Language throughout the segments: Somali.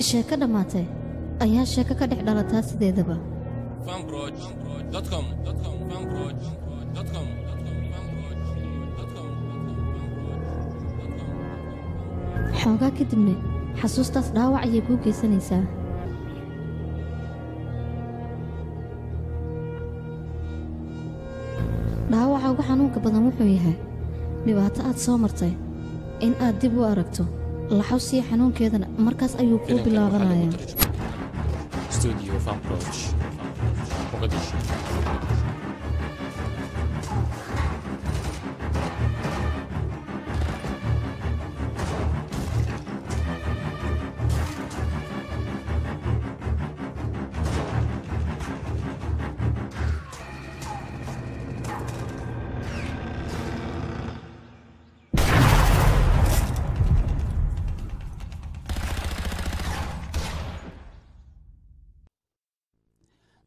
sheeko dhamaatay ayaa sheeko ka dhex dhalataa sideedaba xoogaa kadibna xasuustaas dhaawac ayay kuu geysanaysaa dhaawaca ugu xanuunka badan wuxuu yahay dhibaato aad soo martay in aad dib u aragto laxawsiya xanuunkeedana markaas ayuu kuu bilaabanayaa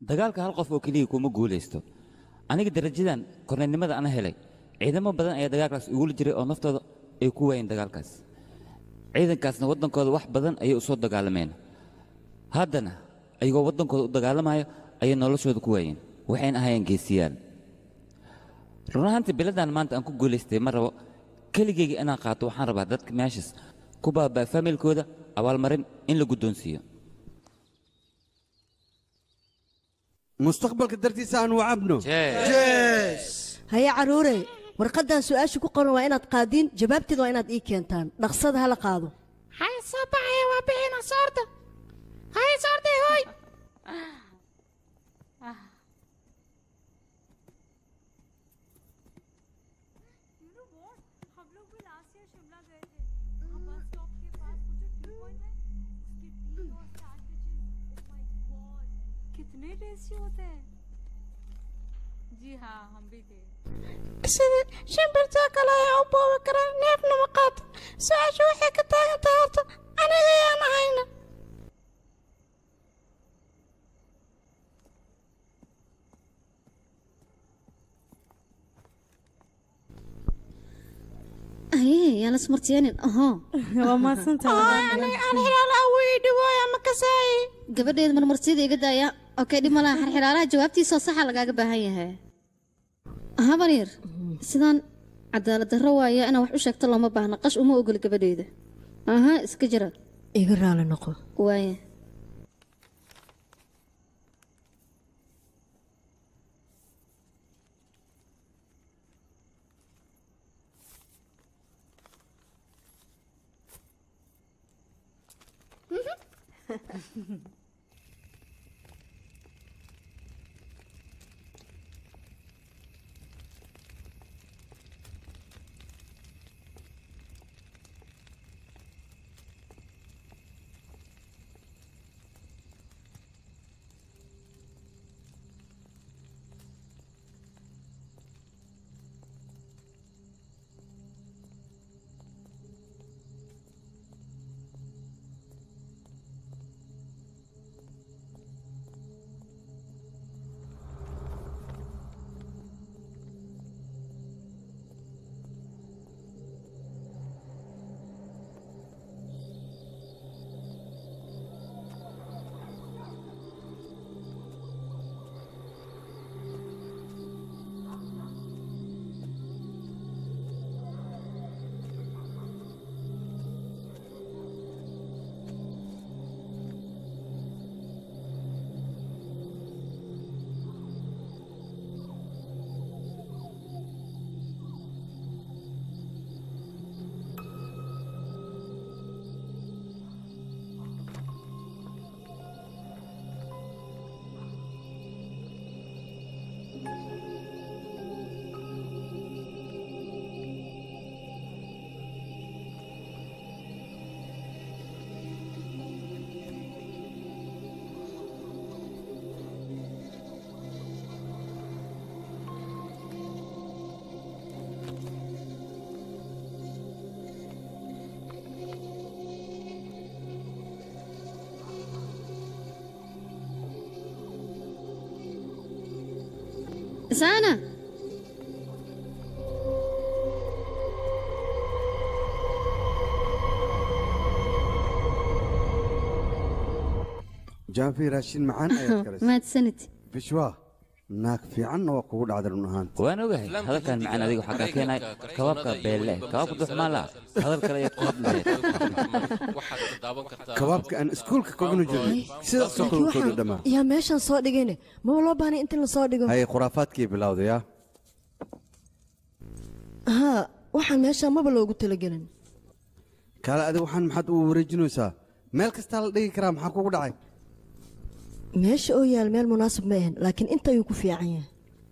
dagaalka hal qof oo kaliya kuma guulaysto aniga darajadan korneynimada ana helay ciidamo badan ayaa dagaalkaas ugu jiray oo naftooda ay ku waayeen dagaalkaas ciidankaasna waddankooda wax badan ayay u soo dagaalameen haddana ayagoo waddankooda u dagaalamayo ayay noloshooda ku waayeen waxayna ahaayeen geesiyaal run ahaantii biladan maanta aan ku guulaystay ma rabo keligeyga inaan qaato waxaan rabaa dadka meeshaas ku baabaa familkooda abaalmarin in la guddoonsiiyo mustaqbalka dartiisa aan wacabno haya caruurey warqadan su'aasha ku qoran waa inaad qaadiin jawaabteeda waa inaad ii keentaan dhaqsada hala qaado hay soo baxaya waa bixina soorta hay soorta hoy होते हैं जी हाँ हम भी थे sida shimbirta kale ee u boobi kara neefna ma qaato su-aashu waxay ka taagan tahay horta aniga ayaan ahayna yaa la smartiyeenin waa maasantahay aan xiraalaha weydhi waaya ma kasaay gabadheed marmarsida iga daaya okay dhib malaha xirxiraalaha jawaabtiisoo saxa lagaaga baahan yahay habaryar sidaan cadaalad darro waaye inaan wax u sheegto looma baahna qash uma ogoli gabadheeda iska jira iga raali noqo waaye سانا جافي راشين معانا يا كرس ما تسنتي بشوا ناك في عنه وقود عذر نهان وانا وجهي هذا كان معنا ذيك وحكى كنا كوابك بيله كواب دوح مالا هذا الكلام يتقبل كوابك أن سكولك كوجنو جري سيد سكول كل دما يا ماشان صوت دقينه ما والله باني أنت اللي صوت دقو هاي خرافات كيف بلاود يا ها waxaan meesha maba loogu talagelin kala adigu waxaan maxaad u wareejinaysaa meel kasta la dhigi karaa maxaa kugu dhacay meesha oo yaal meel munaasib ma ahan laakiin inta ayuu ku fiican yahay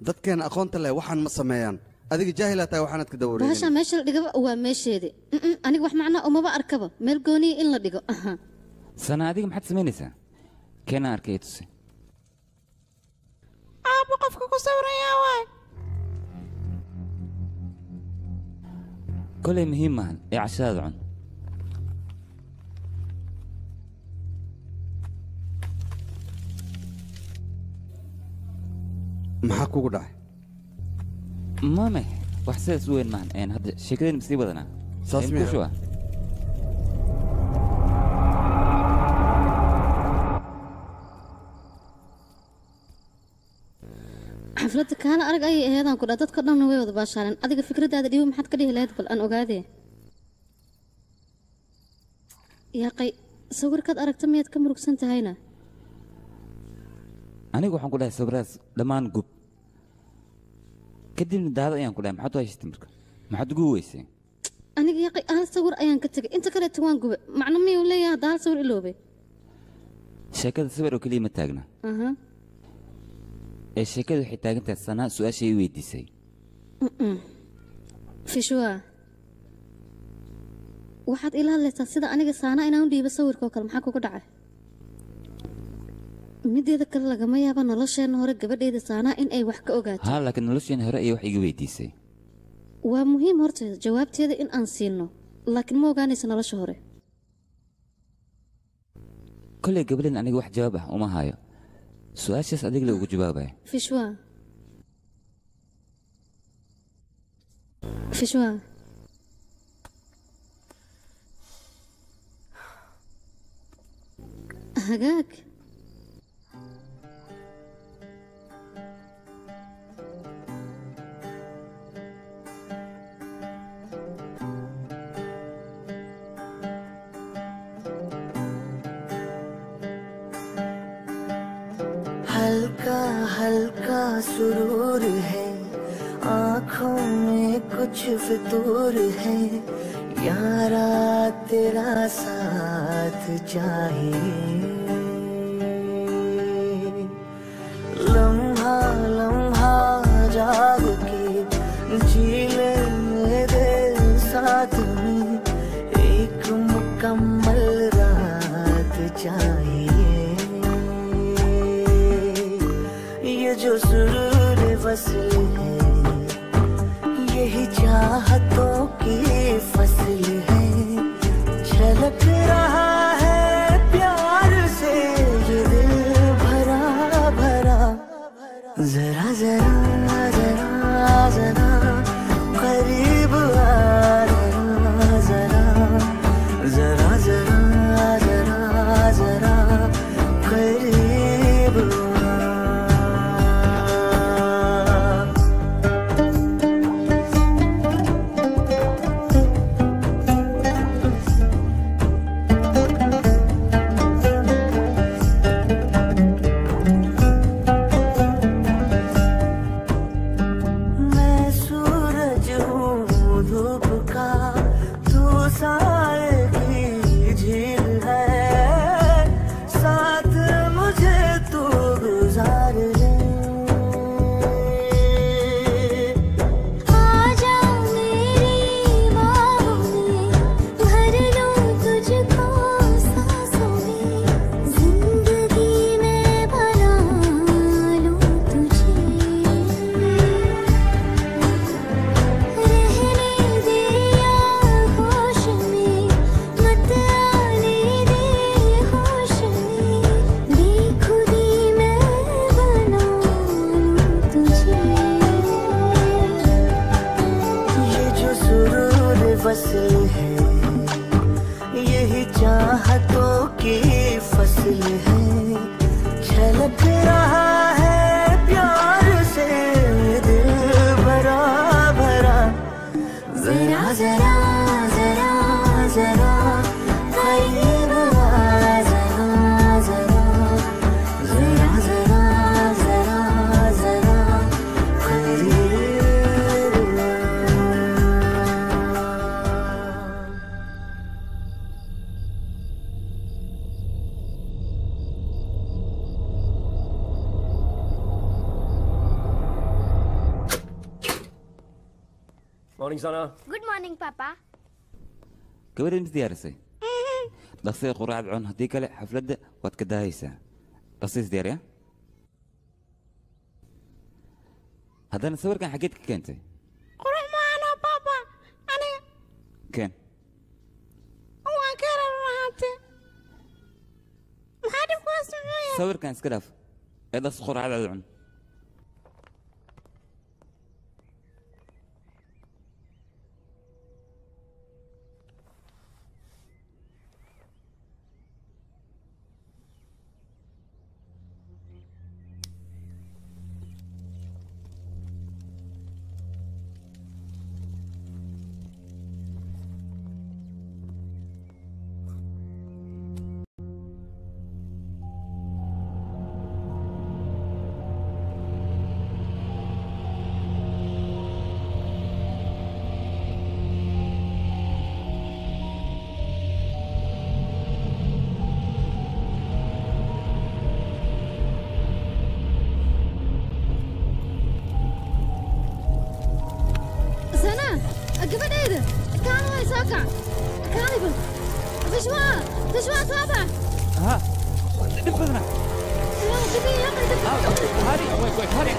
dadkeen aqoonta leh waxaan ma sameeyaan adiga jaahil tahay waxaanad ka dawreeyay bahasha meesha la dhigaba waa meesheedii aniga wax macnaa umaba arkaba meel gooniya in la dhigo sana adiga maxaad samaynaysaa keena arkay tusi aabbo qofka ku sawiraya waay كل مهم مهن إعشاد عن محاكو قدع ما وحساس وين مهن يعني هذا شكلين مصيبة أنا صاسمي شو xafladda kaana arag ayay aheedaan ku dhaa dadka dhanna way wada baashaaleen adiga fikradaada dhiibo maxaad ka dhihi lahayd bal aan ogaadee yaaqay sawirkaad aragta miyaad ka murugsan tahayna anigu waxaan ku dhahay sawiraas dhammaan gub kadibna daada ayaan ku dhahay maxaad u haysatay marka maxaad ugu weysay aniga yaaqay hal sawir ayaan ka tegay inta kaleeta waan gube macno miyuu leeyahay hadda hal sawir iloobay sheekada sawir oo keliya ma taagna sheekadu waxay taagan tahay sanaa su-aashay i weydiisay fishwa waxaad ila hadlaysaa sida aniga saana inaan u dhiibo sawirkoo kale maxaa kugu dhacay mideeda kale lagama yaaba nolosheenna hore gabadheeda saanaa in ay wax ka ogaato haa laakiin nolosheenna hore ayay wax iga weydiisay waa muhiim horteeda jawaabteeda in aan siino laakiin ma ogaanaysa nolosha hore kolley gabadhan aniga wax jawaab ah uma hayo su-aashaas adiga la ugu jawaabaya fishwa fishwa hagaag हल्का हल्का सुरूर है आँखों में कुछ फितूर है यारा तेरा साथ चाहिए लम्हा लम्हा जाग के जी ले दे साथ में एक मुकम्मल रात चाहिए ये जो सुरूर वसल है यही चाहतों की फसल है झलक रहा है प्यार से ये दिल भरा भरा जरा जरा जरा जरा करीब आ जरा जरा जरा जरा जरा करीब फसल है यही चाहतों की फसल है जरा जरा जरा जरा करीब आ जरा जरा जरा जरा जरा जरा करीब आ। Morning, Sana. Good morning, Papa. gabadha mis diyaarisay dhaqsay quraacad cun haddii kale xafladda waad ka daahaysaa dhaqsiis diyaar ya haddana sawirkan xaggeed ka keentay Qurux maano, Papa. Aniga keen waan ka rarrahatay. Maxaa dhib kuwa sameeya? sawirkan iska dhaaf ee dhaqsi quraacadaada cun سنة gabadhayda kaana way soo kac kaaniba fishwaa taaba ها dhib badana هاري وي هاري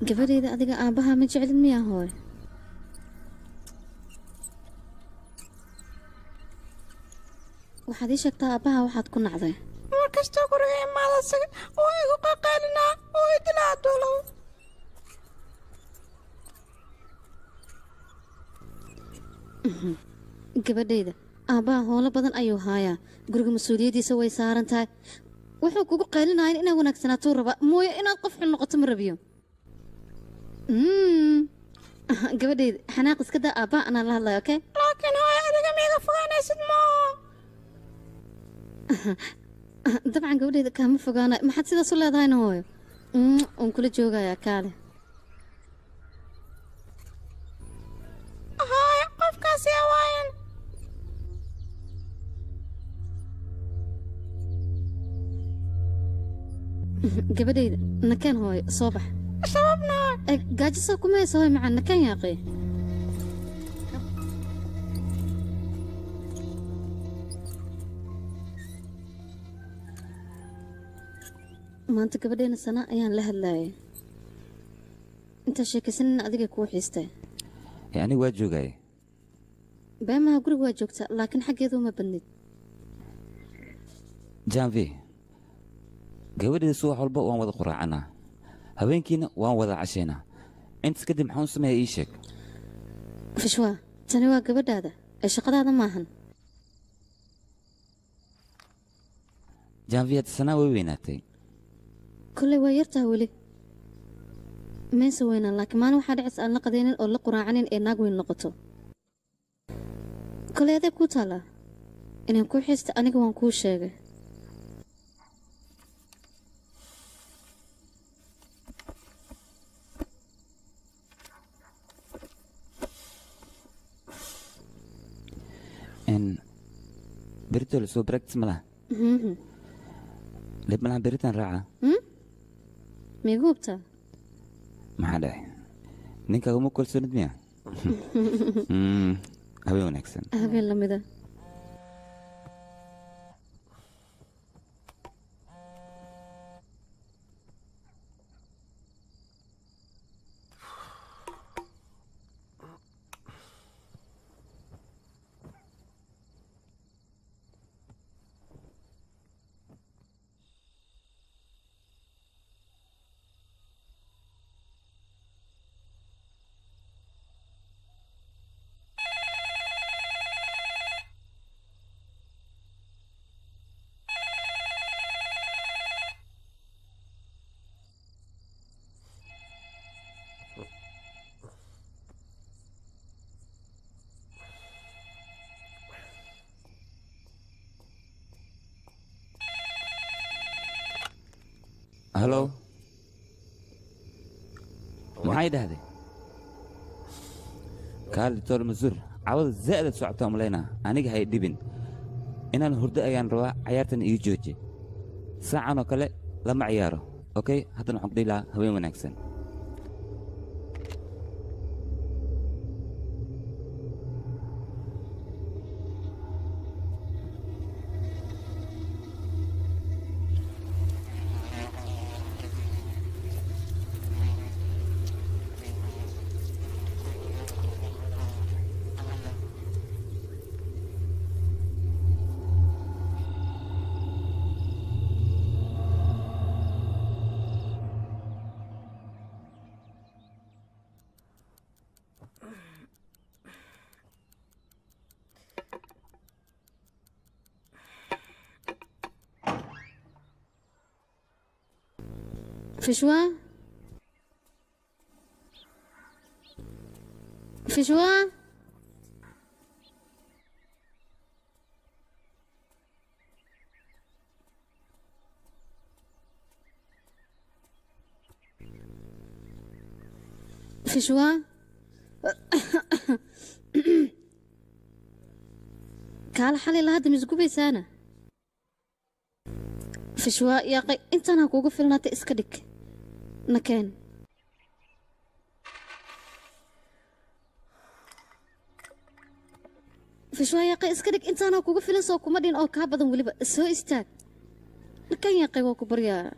gabadhayda adiga aabbaha ma jeclid miyaa hooy waxaad ii sheegtaa aabbaha waxaad ku nacday Mar kastoo guriga imaada isaga oo igu qaqaalinaa oo idilaa duulow. gabadhayda aabbaha howlo badan ayuu haayaa guriga mas-uuliyaddiisa way saaran tahay wuxuu kugu qaylinaya inaad wanaagsanaatuu raba mooye inaad qof xun noqoto ma rabiyo gabadhayda xanaaq iska daa aabbaha anaa la hadlaya okay Laakiin hooyo adiga miiga fogaanaysid maa. dabcan gabadhayda kaama fogaana maxaad sidaas u leedahayna hooyo waan kula joogayaa kaale Hooyo qofkaas yaa waayan. gabadhayda nakeen hooyo soo bax Sababna gaajisoo kuma haysa hooyo macaan nakeen yaaqee maanta gabadheena sana ayaan la hadlayay intaa sheekaysanina adiga kuu xiistay anigu waa joogaaye beemaha guriga waa joogtaa laakiin xaggeedu uma badnid janvi gabadheeda subax walba waan wada quraacanaa habeenkiina waan wada cashaynaa intaas kadib maxaan u sameeya ii sheeg fishwaa tani waa gabadhaada ee shaqadaada maahan janvi hadda sanaa way weynaatay kolley waa yartaa weli mayse weynaan laakiin maalin waxaa dhicis aan la qadaynin oo la quraacanin ee naag weyn noqoto kolley adeeg kuu taallaa inaan kuu xiista aniga waan kuu sheegay berito lasoo practice ma laha dhib malaha beritaan raaca miigu hubtaa maxaa dhahay ninkaaga uma kalsoonid miya habeen wanaagsan habeen lamida هلو maxay dhahday kaal doctor Masur cawada zaad socota umleena aniga hay dhibin inaan hurdo ayaan rabaa ciyaartan iyo jooji saacan oo kale lama ciyaaro okay haddana waxaan ku dhihi lahaa haween wanaagsan فشوى فشوى فشوى كال حالي لهذا مزقوبي سنة فشوى يا قي انت انا كوقو فيلنا تاسكدك مكان فشوى يا قي اسكدك انت انا كوقو فيلن سو كومدين او كابدن وليبا سو استاك لكن يا قي وكو بريا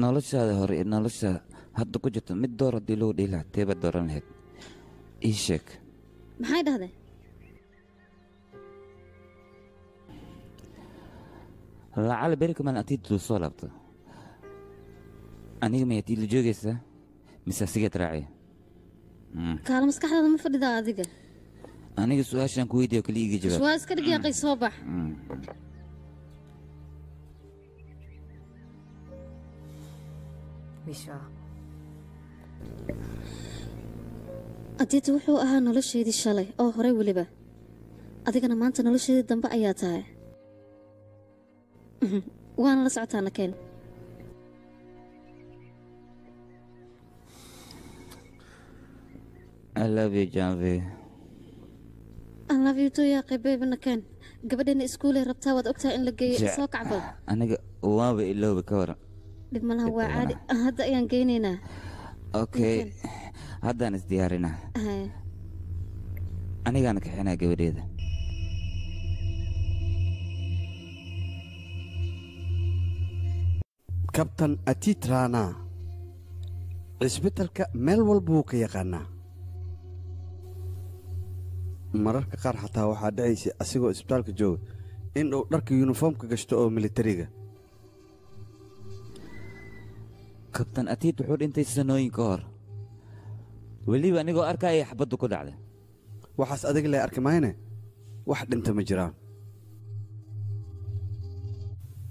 noloshaada hore iyo nolosha hadda ku jirto mid door haddii loo dhihi lahaa teeba dooran lahayd ii sheeg maxay dhahday lacala beri kamaan atiiddu soo laabto aniga mayaad ila joogaysaa mise asigaad raaciya kaala maskaxdaada ma fadhidaa adiga aniga su-aashaan ku weydiiyo kaliya iga jawaab waa iska dhig yaaqay soo bax adiita wuxuu ahaa nolosheedii shalay oo horey weliba adigana maanta nolosheedii dambe ayaa tahay waana la socotaa nakeen I love you Janvi I love you too yaa qaybeeba nakeen gabadheena iskuulay rabtaa waad ogtahay in la geeyo soo kacbal aniga waaba ilooba ka waran dhib malaha waa caadi hadda ayaan geynaynaa okay haddaan isdiyaarinaa anigaana kaxinaa gabadheeda kabtan atiit raanaa cisbitalka meel walba wuu ka yaqaanaa mararka qaar xataa waxaa dhacaysay asigoo isbitaalka jooga in uu dharka yuniformka gashto oo militariga kabtan atiit wuxuu dhintay sanooyin ka hor weliba anigoo arkaya xabaddu ku dhacday waxaas adiga lee arki mayne wax dhinta ma jiraan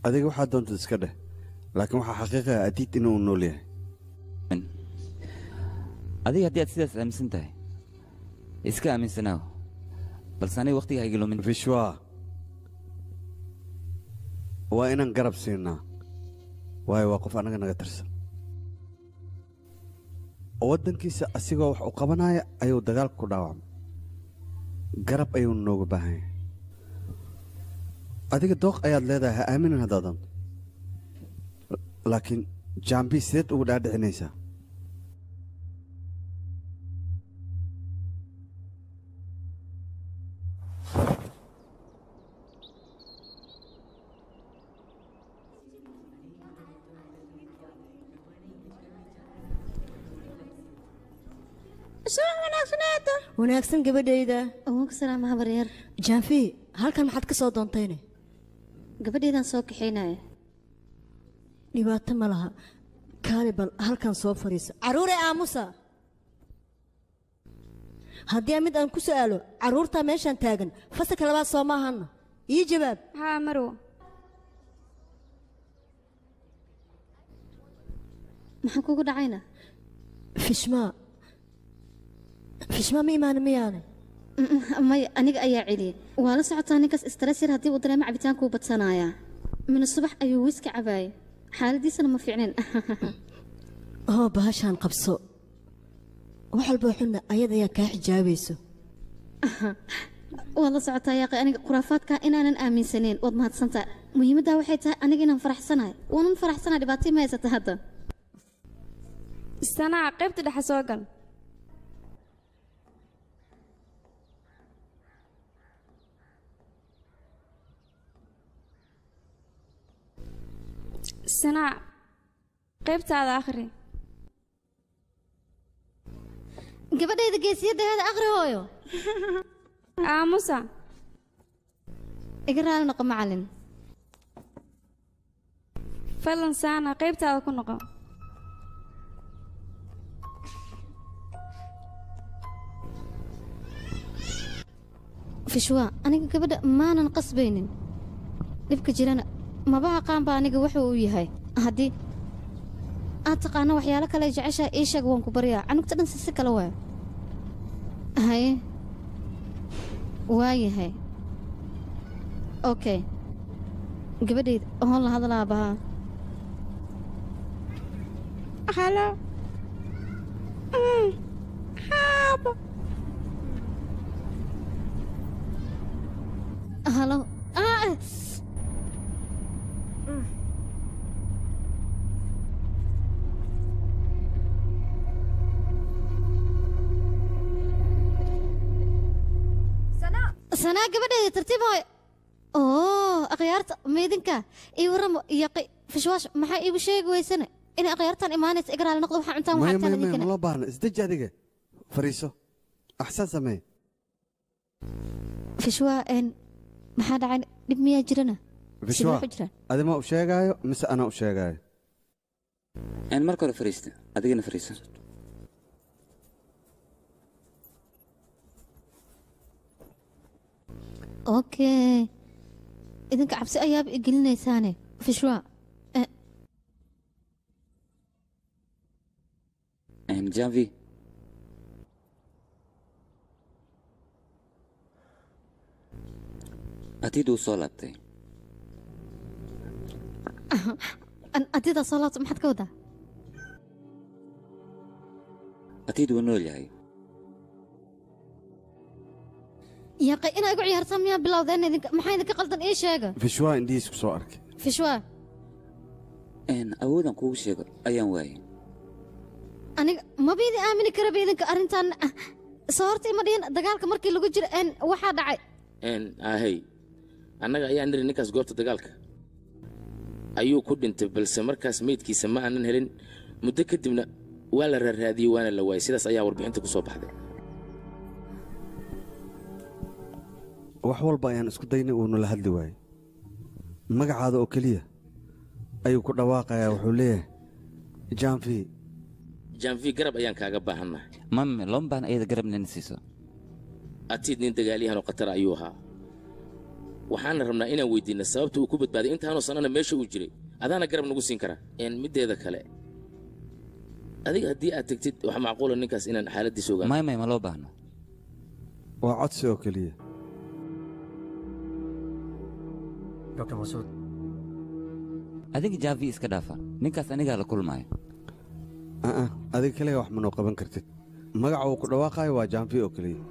adiga waxaa doontad iska dheh laakiin waxaa xaqiiqaya atiit inuu nool yahay adiga haddii aad sidaas aaminsan tahay iska aaminsanaaw balse aniga wakhtiga hayga lumin vishwa waa inaan garab siinaa waayo waa qof annaga naga tirsan waddankiisa asigoo wax u qabanaya ayuu dagaalka ku dhaawacmay garab ayuu nooga baahan yahay adiga dooq ayaad leedahay ha aaminin haddaadan laakiin jaambi sideed ugu dhaadhicinaysaa wanaagsan gabadhayda ugu salaamaha baryar jaanfi halkan maxaad ka soo doontayne gabadheedaan soo kaxaynaya dhibaato ma laha kaali bal halkan soo fadhiiso carruure aamusa haddii aan mid aan ku su'aalo carruurtaa meeshaan taagan fasalka labaad soo maahanna ii jawaab haa marwo maxaa kugu dhacayna fishmaa ma imaana miyaane maya aniga ayaa celiyey waa la socotaa ninkaas stress yar haddii uu dareemo cabitaankuu badsanayaa mina subax ayuu wiiska cabaayay xaaladiisana ma fiicneen oo bahashaan qabso wax walba xunna ayada ayaa kaa xijaabayso waad la socotaa yaaqi aniga khuraafaadka inaanan aaminsaneyn waad mahadsantaa muhiimaddaa waxay tahay aniga inaan faraxsanahay waanan faraxsanahay dhibaato ma haysata hadda sanaa qaybta dhexe soo gal sanaa qaybtaada akhri gabadhayda geesiyadaheeda akhri hooyo aamusa iga raali noqo macallin fadlan saana qaybtaada ku noqo fishwa aniga gabadha maanan qasbaynin dhibka jirana maba aqaan baa aniga wuxuu uu yahay haddii aad taqaano waxyaalo kale jeceshaa ii sheeg waan ku baryaa canugta dhan si kale waaya haye waayahay okay gabadhayda oon la hadlaa bahaa halo haabo halo sanaa gabadheeda tartiib hooy oo akhyaarta meydinka ii waramo iyo fishwaash maxaa iigu sheegi weysane inay akhyaartan imaanaysa iga raali noqdo waxaa cuntaan waxaa cuntaan idinkana ma loo baahna isdeji adiga fariiso axsaan samee fishwaa maxaa dhacay dhib miyaa jirana fishwa adima u sheegaayo mise anaa u sheegaayo marka hore fariista adigana fariiso okay idinka cabsi ayaaba igelinaysaane fishwa janvi atiid uu soo laabtay adidaa soo laabta maxaad ka wadaa atiid wuu nool yahay yaaqay inaa igu ciyaartaan miyaa bilowdeen maxaa idinka qaldan ii sheega fishwa indhihiis ku soo arkay fishwa awoodan kuugu sheego ayaan waayay aniga maba idin aamini karaba idinka arrintan soo horta ima dhihin dagaalka markii lagu jiro waxaa dhacay ahey annaga ayaa niri ninkaas goobta dagaalka ayuu ku dhintay balse markaas meydkiisa ma aanan helin muddo kadibna waa la raaraadiyey waana la waayay sidaas ayaa warbixinta ku soo baxday wax walba ayaan isku daynay uuna la hadli waayey magacaada oo keliya ayuu ku dhawaaqayaa wuxuu leeyahay janvi garab ayaan kaaga baahannahay mame looma baahna ayada garab nina siiso atiid nin dagaalyahanoo khatar ayuu ahaa waxaana rabnaa inaan weyddiinna sababta uu ku badbaaday intaanoo sannana meesha uu jiray adaana garab nagu siin karaa middeeda kale adiga haddii aad tegtid waxa macquula ninkaas inaan xaaladdiisa ogaan may ma loo baahno waa codsi oo keliya dr masuud adiga janvi iska dhaafa ninkaas anigaa la kulmaayo adiga kaliya wax manoo qaban kartid magaca uu ku dhawaaqaayo waa janvi oo keliya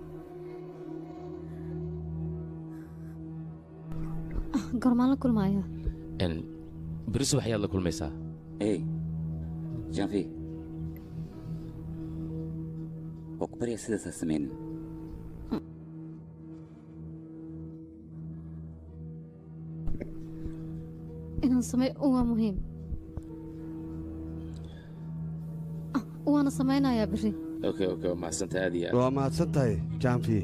gormaan la kulmaayo beriso waxyaad la kulmaysaa janvi waa ku baryaa sidaasaa samaynin inaan samey waa muhiim waana samaynayaa berri waa mahadsantahay aad iyo aad waa mahadsan tahay janvi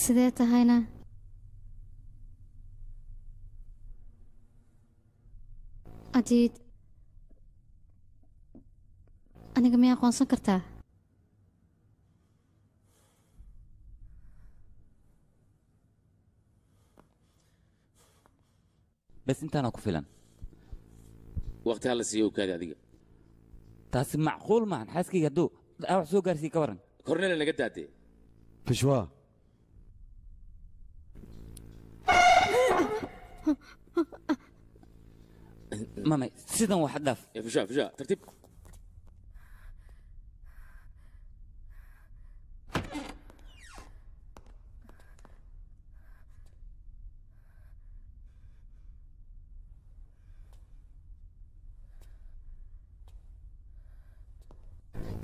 sidee tahayna adiid aniga miyaa aqoonsan kartaa bas intaana ku filan waqti hala siiyo kaadi adiga taasi macquul maahan xaaskayga hadduu dhaawac soo gaarsiiye ka waran kornela naga daadee fishwaa mamay sidan wax dhaaf fisha tartiib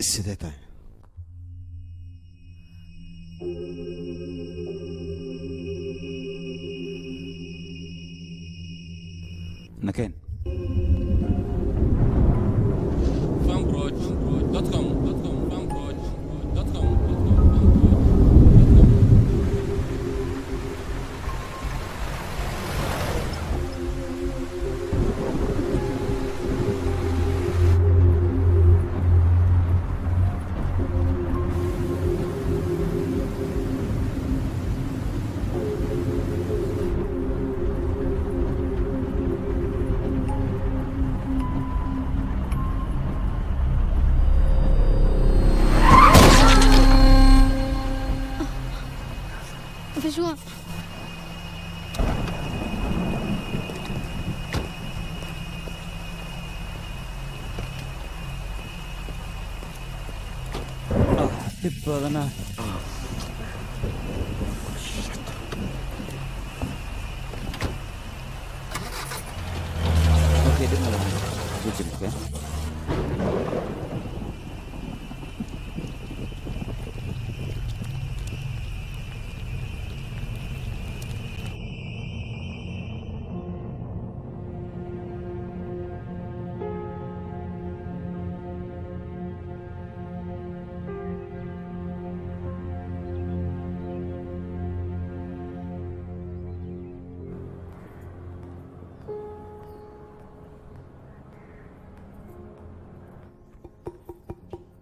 sidee tahay nakeen فشوى dhib badanaa okay dhib malaha soo jirka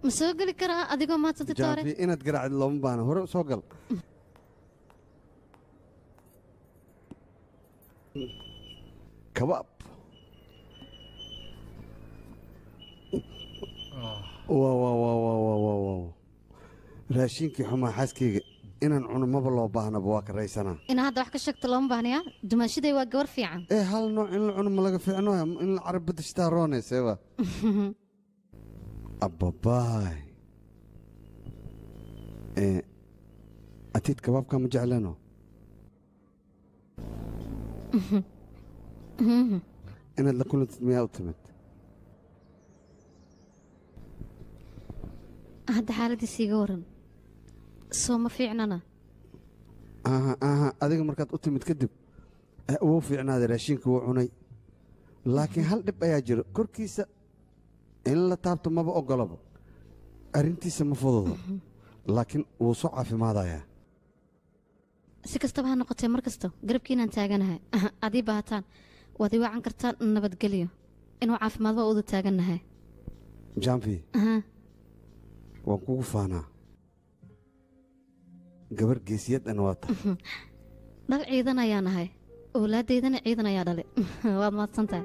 ma soo geli karaa adigoo maanta titoore jaafi inaad garaacid looma baana hore soo gal kabaab raashinkii xumaa xaaskayga inaan cuno maba loo baahnaba waa ka raysanaa ina hadda wax ka sheegta looma baahnayaa dumaashaday waa gabar fiican hal nooc in la cuno ma laga fiicno in la carab badashtaa roonayseeba abbabaay atiid kabaabka ma jeclano inaad la kulantid miyaa u timid hadda xaaladiisa iga waran soo ma fiicnana adiga markaad u timid kadib wuu fiicnaaday raashinka wuu cunay laakiin hal dhib ayaa jiro korkiisa in la taabto maba ogolaba arrintiisa ma fududo laakiin wuu soo caafimaadayaa si kastaba ha noqotee mar kasta garabkiinaan taaganahay adii baahataan waad i wacan kartaan nabadgelyo inuu caafimaad waa uda taagannahay jaanfi waan kugu faanaa gabar geesiyadana waa tahay dhal ciidan ayaa nahay oolaadaydana ciidan ayaa dhale waad mahadsan tahay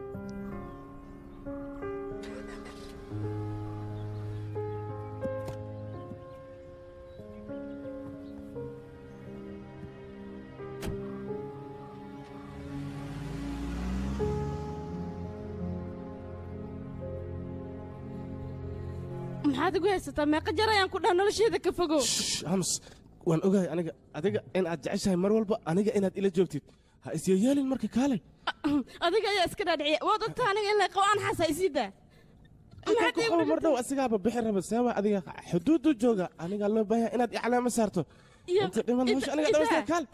maxaad ugu haysataa meeqa jar ayaan ku dhaha nolosheeda ka fogo hamus waan ogahay aniga adiga in aad jeceshahay mar walba aniga inaad ila joogtid ha isyeyeelin marka kaalay adiga ayaa iska dhaadhiciya waad ogtaa aniga in la qabo aan xasa isiidaa qabo mar dhow asigaaba bixi raba seeba adiga xuduudu jooga aniga loo baahaya inaad iclaamo saarto inta dhiman hawsha aniga dhamaysta kaal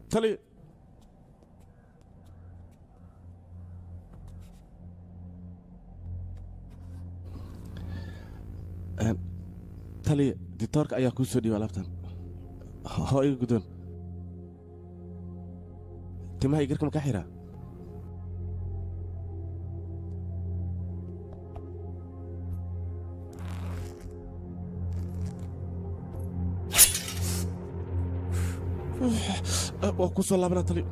tali taliya ditoorka ayaa kuu soo dhiiba alaabtan hoo iga guddoon timaha iyo garka ma ka xiraa waa ku soo laabanaa taliya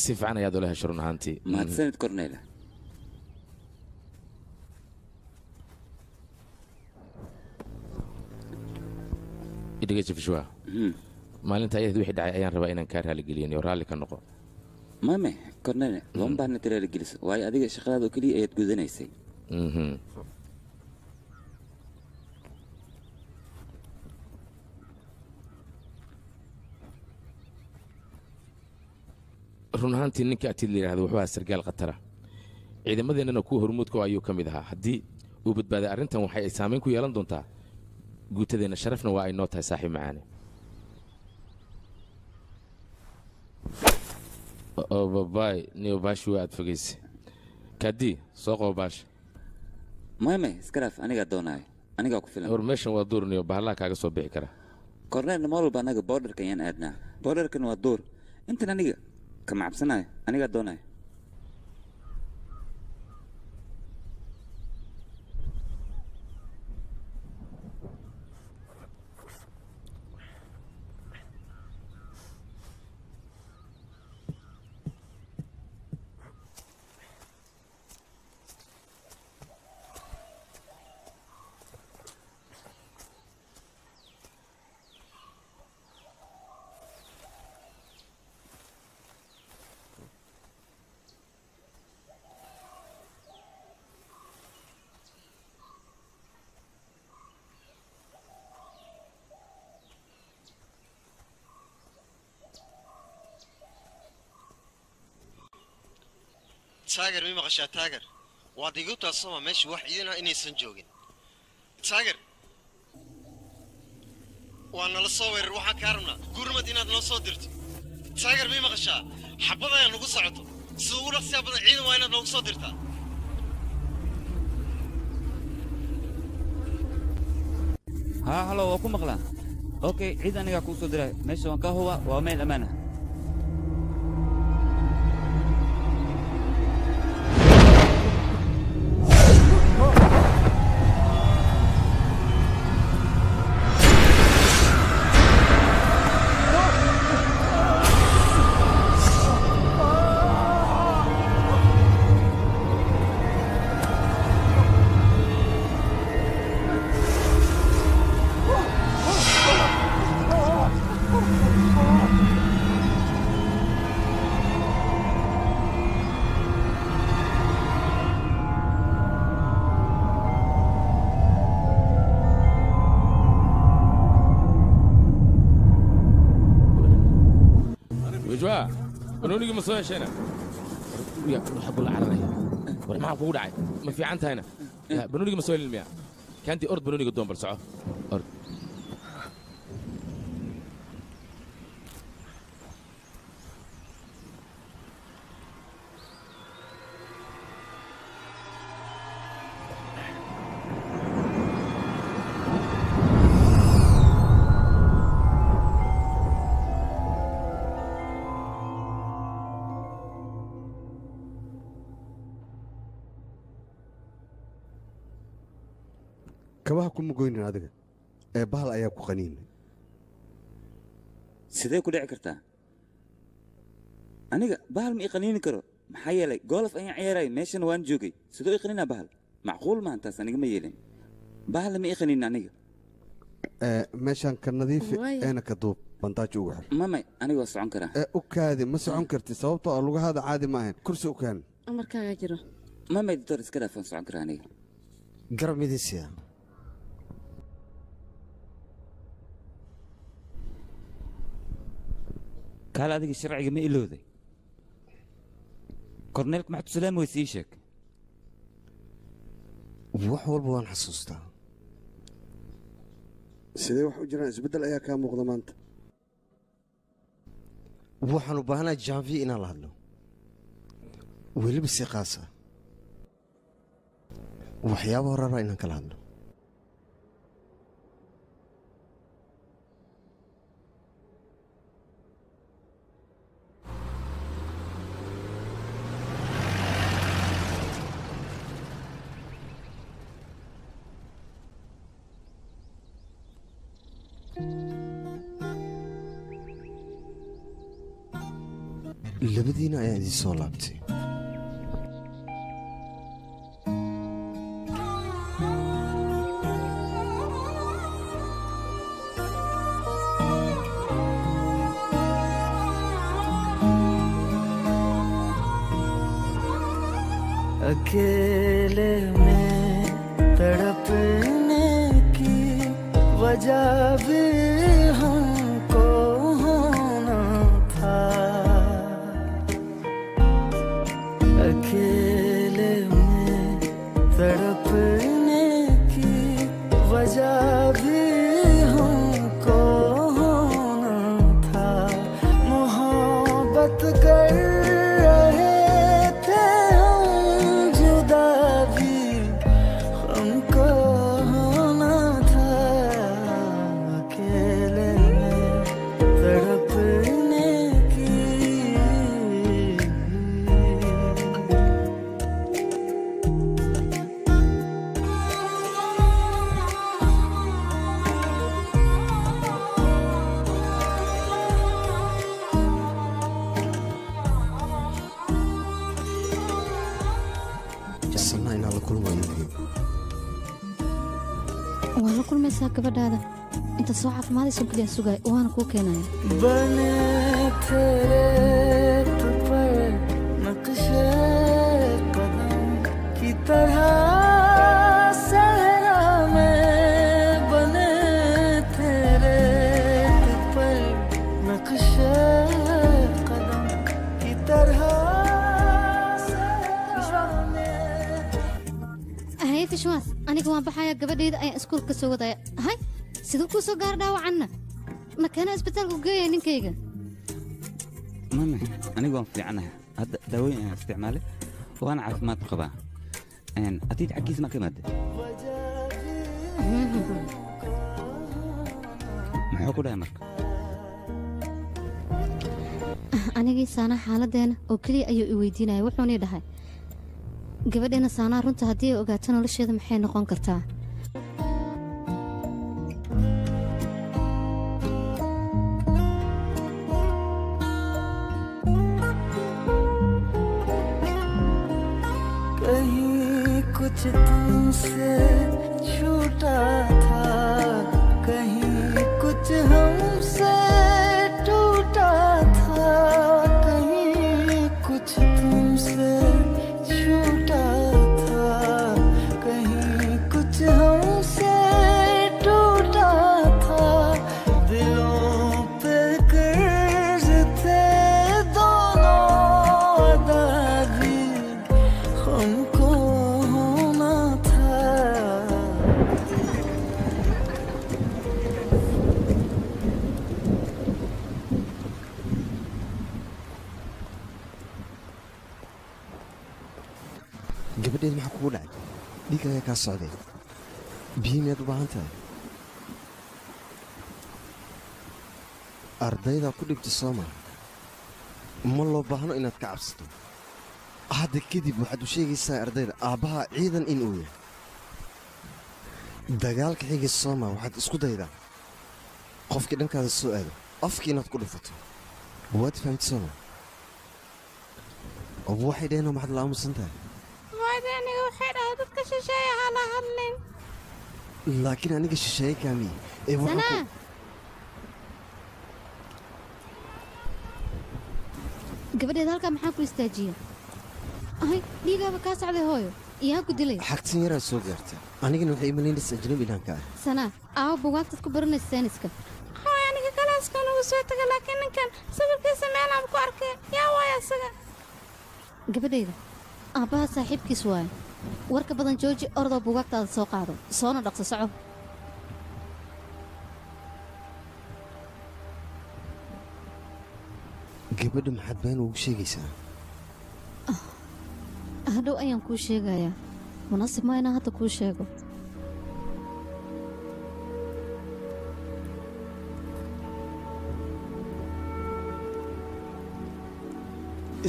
si fiican ayaad ula hesho run ahaantii mahadsanid korneyla idhiga jifishwa maalinta ayad wixii dhacay ayaan rabaa inaan kaa raaligeliyo raalli ka noqo mame korneyla looma baahna raaligeliso waayo adiga shaqadaada oo keliya ayaad gudanaysay run ahaantii ninka atid la yidhahdo wuxuu ahaa sargaal khatara ciidamadeennana kuwa hormuudka ayuu ka mid ahaa haddii uu badbaaday arrintan waxay ay saamayn ku yeelan doontaa guutadeenna sharafna waa ay noo tahay saaxiib macaane babaay niyo baashi waa aad fogaysa kaadii soo qabo baasha mame iskaraaf anigaa doonaayo anigaa ku filan war meeshan waa duur niyo bahallaha kaaga soo bixi kara korneelna mar walba annaga boordarka ayaan aadnaa boordarkan waa duur intan aniga kama cabsanayo anigaa doonayo taageer ma maqashaa taageer waad igu taasoma meesha wax idin ah inaysan joogin taageer waa nala soo weerar waxaan kaa rabnaa gurmad inaad noo soo dirto taageer ma maqashaa xabad ayaa nagu socoto sida ugu dhaqsiyaa badan ciidan waa inaad noogu soo dirtaa ها هلا وكم مغلا اوكي عيد انا كو سو دراي ماشي وان كهوا وميل امانه بنونيجي مسوي شينا يا حب الله علينا ولا ما عقود عاد ما في عنتها هنا بنونيجي مسوي للمياه كانتي أرض بنونيجي قدام برسعه أرض kabaha kuma goynin adiga ee bahal ayaa ku qaniinay sidee ku dhici kartaa aniga bahal ma iqaniini karo maxaa yeelay golf ayaan ciyaaray meeshana waan joogay sidoo iqaniinaa bahal macquul maahan taas aniga ma yeelin bahal ma iqaniin aniga meeshaan ka nadiifi eena ka duub bantaajo ugu xir mamay aniga waa socon karaa u kaadi ma socon karti sababtoo ah lugahaada caadi ma ahayn kursi u kaan amarkaaga jiro mamay doctor iska dhaaf waan socon karaa aniga garab midisiya kaale adiga sharciga ma ilowday korneelka maxamed salaam way sii sheeg wax walba waan xasuustaa sidee wax u jiraan isbeddel ayaa kaa muuqda maanta waxaan u baahanahay janvier inaan la hadlo weliba si qaasa waxyaaba horara inaan kala hadlo labadiina ayaan idiin soo laabtay अकेले में तड़पने की वजह भी हमको होना था अकेले में तड़पने की वजह भी हमको होना था मोहब्बत कर waan la kulmaysaa gabadhaada inta soo caafimaadayso keliya sugay waana kuu keenaya बने तेरे पर नक्शे कदम की तरह सहरा में बने तेरे पर नक्शे कदम की तरह haye fishwaas aniga waan baxayaa gabadhayda ayaan iskuulka soo wadaya hay siduu kuu soo gaar dhaawacanna مكان اسبتال وجاي نكيجا ماما أنا قام في عنها هذا دواء استعماله وأنا عارف ما تقبع يعني أتيت عكيز ما كمد ما حكوا أمرك أنا جي سنة حالة دينا وكلي أيو ويدينا وحوني ده قبل أنا سنة رنت هديه وقعدنا ولا شيء محين نقون كرتاه कुछ तुमसे छूटा था कहीं कुछ हमसे टूटा था कहीं कुछ तुमसे छूटा था कहीं कुछ हमसे टूटा था दिलों पे कर्ज थे दोनों दादी हमको gabadheed maxaa kugu dhacay dhiig ayaa kaa socday biyo miyaad u baahan tahay ardaydaa ku dhibta soo maa ma loo baahno inaad ka cabsato hadda kadib waxaad u sheegaysaa ardayda aabbaha ciidan in uu yahay dagaalka xiga soo maa waxaad isku daydaa qofkii dhankaada soo aado afkii inaad ku dhufato waad fahamta soo maa oo waxay dhaheen maxaad la aamusan tahay aniga waxay dhahay dadka shisheeye ha la hadlin laakiin aniga shisheeye kaamiye ee sanaa gabadheed halkaa maxaa ku istaajiya ahay dhiigaaba kaa socday hooyo iyaa ku dilay xagtan yaraa soo gaarta anigana waxay imalaynaysa ajnabi inaan ka ah sanaa aawo bugaagtaad ku baranaysa sayniska hooy aniga galaaskan ugu soo taga laakiin ninkan sawirkiisa gabadhayda aabbaha saaxiibkiis waaye warka badan jooji ordoo buugaagtaada soo qaado soona dhaqso soco gabadha maxaad been ugu sheegaysaa hadhow ayaan kuu sheegayaa munaasib maa inaan hadda kuu sheego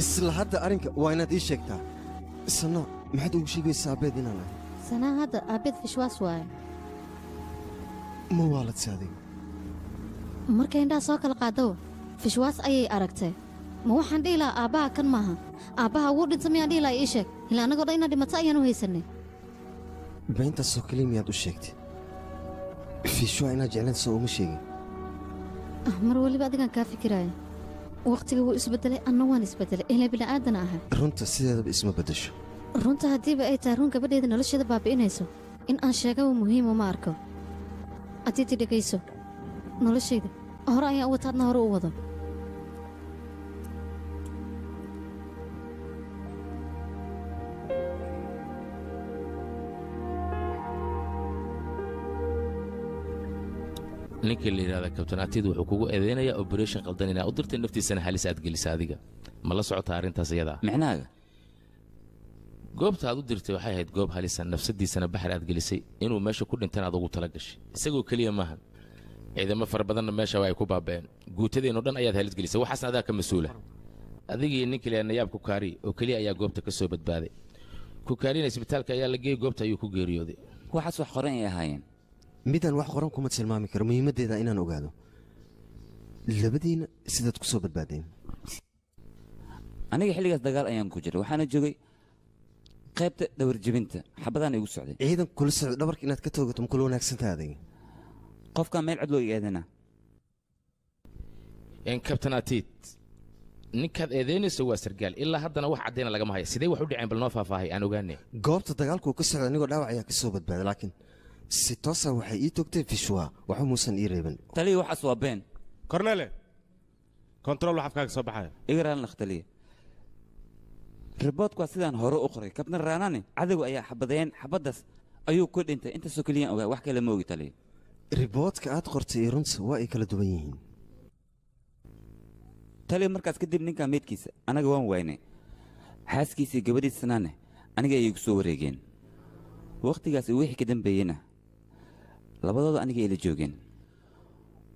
isla hadda arrinka waa inaad ii sheegtaa isna maxaad ugu sheegaysaa aabbeed inaan ahay sanaa hadda aabbeed fishwaas waaye ma waaladsi adiga markay indhaha soo kala qaadaba fishwaas ayay aragtay ma waxaan dhihi lahaa aabbaha kan maaha aabbaha wuu dhinta miyaan dhihi lahaa ii sheeg ilaa annagoo dhan inaad dhimato ayaan u haysanay beentaasoo keliya miyaad u sheegtay fiishwaa inaad jeclaan soo uma sheegin mar weliba adigaan kaa fikiraaya wakhtiga wuu isbeddelay anna waan isbeddelay ilaa bini'aadana ahay runta sideedaba isma beddesho runta haddiiba ay tahay run gabadheeda nolosheeda baabi'inayso in aan sheegaba muhiima ma arko addiiti dhegayso noloshayda hore ayaan u wata adna hore u wado ninkii la yidhahda kabtan atiid wuxuu kugu eedeynayaa oberation qaldan inaa u dirtay naftiisana halis aad gelisa adiga ma la socotaa arrintaas iyadaa micnaaga goobta aad u dirtay waxay ahayd goob halisa nafsadiisana baxar aad gelisay inuu meesha ku dhintan aad ugu tala gashay isagoo keliya maahan ciidamo fara badanna meesha waa ay ku baaba'een guutadeenoo dhan ayaad halis gelisay waxaasna adaa ka mas-uula adigii ninkii la nayaab kukaari oo keliya ayaa goobta ka soo badbaaday kukaarina isbitaalka ayaa la geeyey goobta ayuu ku geeriyooday waxaas wax qoran ay ahaayeen midaan wax qoran kuma tilmaami karo muhiimaddeeda inaan ogaado labadiina sidaad ku soo badbaadeen aniga xilligaas dagaal ayaan ku jiray waxaana joogay qaybta dhawarjebinta xabadaan igu socday ciidan kula socda dhabarka inaad ka toogato ma kula wanaagsantaha adiga qofkaa meel cod loo eedanaa kabtan atiid ninkaad eedaynayso waa sargaal ilaa haddana wax caddayna lagama haya sidee wax u dhaceen bal noo faahfaahay aan ogaane goobta dagaalkuu ka socda anigoo dhaawac ayaa ka soo badbaaday laakiin si toosa waxay ii toogtay fishwa waxba muusan ii reeban taliya waxaas waa been kornele kontarool wax afkaaga soo baxaya igaraan lakhtaliya riboodku waa sidaan hore u qoray kabtan raanani cadowga ayaa xabadeen xabaddaas ayuu ku dhintay intaasoo keliyaan ogaa wax kale ma ogi taliya riboodka aad qortay iyo runta waa ay kala duwan yihiin taliya markaas kadib ninkaa meydkiisa anaga waan waynay xaaskiisii gabadhiisanaane aniga ayay igu soo wareegeen wakhtigaas wixii ka dambeeyena labadooda aniga ay la joogeen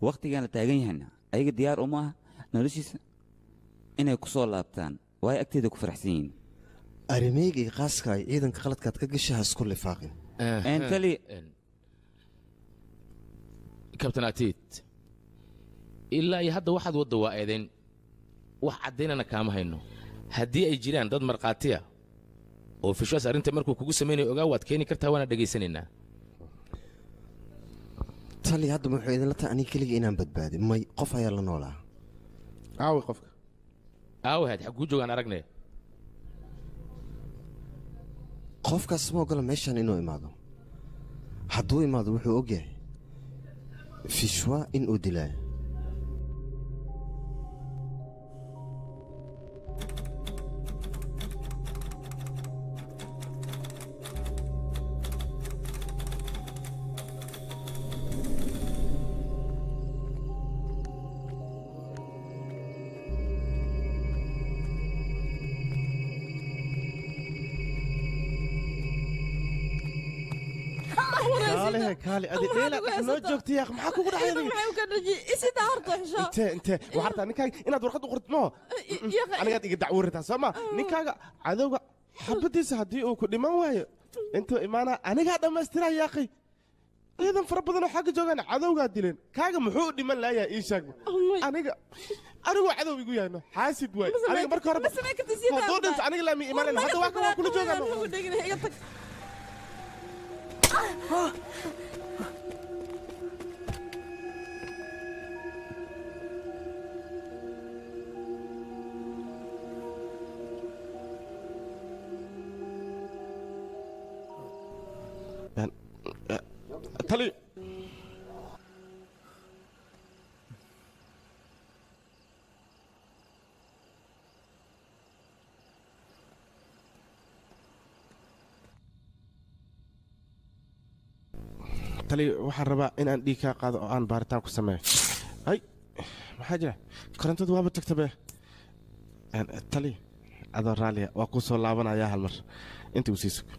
wakhtigaan la taagan yahayna ayaga diyaar uma ah noloshiisa inay ku soo laabtaan waa ay agteeda ku faraxsan yihiin arrimayga iyo qaaska ay ciidanka qaladkaad ka gashaha isku lifaaqin taliya kabtan atiid ilaa iyo hadda waxaad wadda waa eedayn wax caddaynana kaama hayno haddii ay jiraan dad markhaatiya oo fishwaas arrinta markuu kugu samaynayo ogaa waad keeni kartaa waana dhegaysanaynaa tali hadda wuxuu idinla tahay aniga keliga inaan badbaadin may qof ayaa la noolaa aawi qofka aawahaad xagguu joogaan aragne qofkaas ma ogola meeshaan inuu imaado hadduu imaado wuxuu og yahay fishwa in uu dilaayo kaali adi dheela noo joogtay yaaq maxaa kugu dhacay adiga maxay ka dhaji isida horta xisho intee waxartaa ninkaaga inaad warqad u qortid moo anigaad iga dacwuritaa soo ma ninkaaga cadowga xabadiisa haddii uu ku dhiman waayo intuu imaanaa anigaa dhammaystiraa yaaqay ciidan fara badanoo xagga joogaan cadowgaa dileen kaaga muxuu u dhiman laayaa ii sheeg anigoo cadow igu yahayno xaasid waay aniga marka hore hadduu dhinto aniga laami imaanayn hadda waa kan waa kula joogaan tali tali waxaan rabaa inaan dhiig kaa qaado oo aan baaritaan ku sameeyo hay maxaa jira korontadu waaba tagtabe tali adoo raalliya waa kuu soo laabanayaa hal mar intii uu sii sugo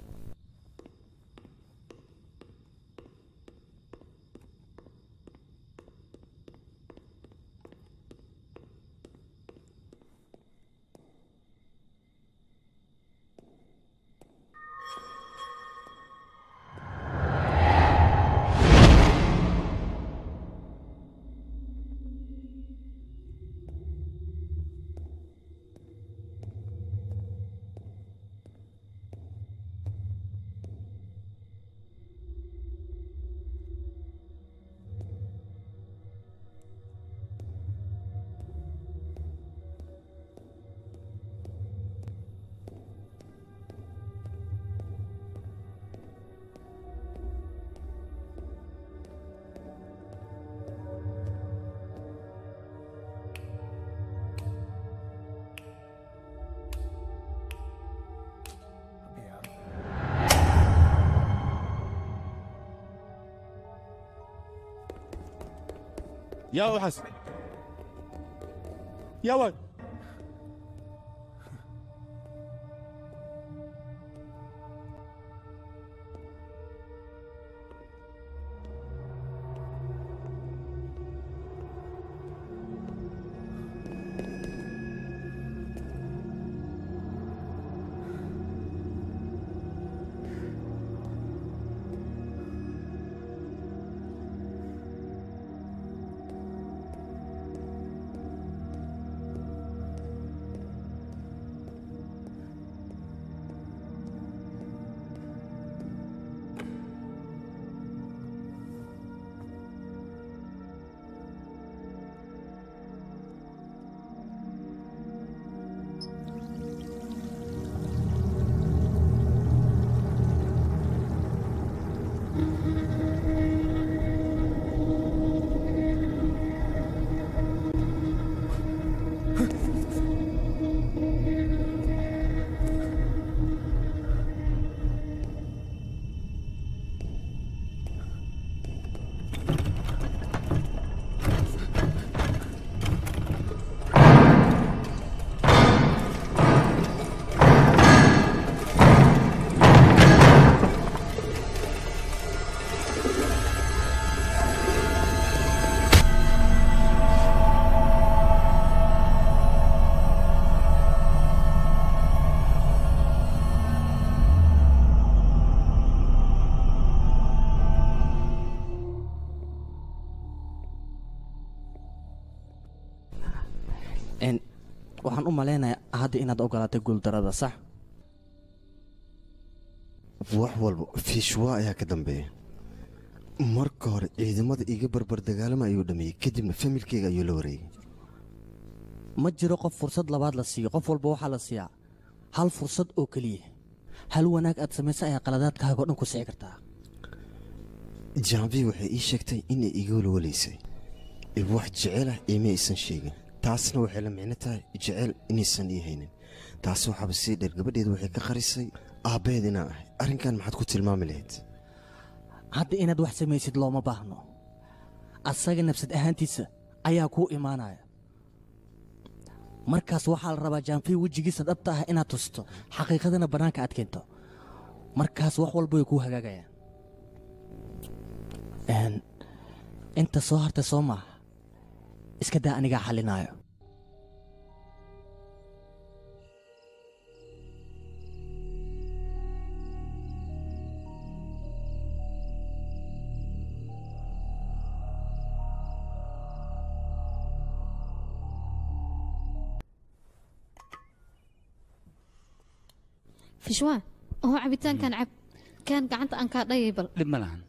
يا أبو حسن يا ولد waxaan u maleynayaa hadda inaad ogolaatay guuldarada sax wax walba fiishwa ayaa ka dambeeya marka hore ciidamada iga barbar dagaalama ayuu dhameeyey kadibna familkeyga ayuu la wareegay ma jiro qof fursad labaad la siiyo qof walba waxaa la siiyaa hal fursad oo keliya hal wanaag aad samaysa ayaa qaladaadkaaga oo dhan ku sii kartaa jaabi waxay ii sheegtay inay iga walwalaysay wax jecel ah ima aysan sheegin taasna waxay la micno tahay jecel inaysan ii haynin taas waxaaba sii dheer gabadheedu waxay ka qarisay aabbaheed inaan ahay arrinkan maxaad ku tilmaami lahayd hadda inaad wax samaysid looma baahno asaga nafsad ahaantiisa ayaa kuu imaanaya markaas waxaa la rabaa jaanfii wejigiisa dhabta ah inaad tusto xaqiiqadana bannaanka aad keento markaas wax walba way kuu hagaagayaan inta soo hartay soo maaha iska daa anigaa xalinaayo fishwaa oo cabitaankan cab kaan gacanta aan kaa dhayay bal dhib ma lahan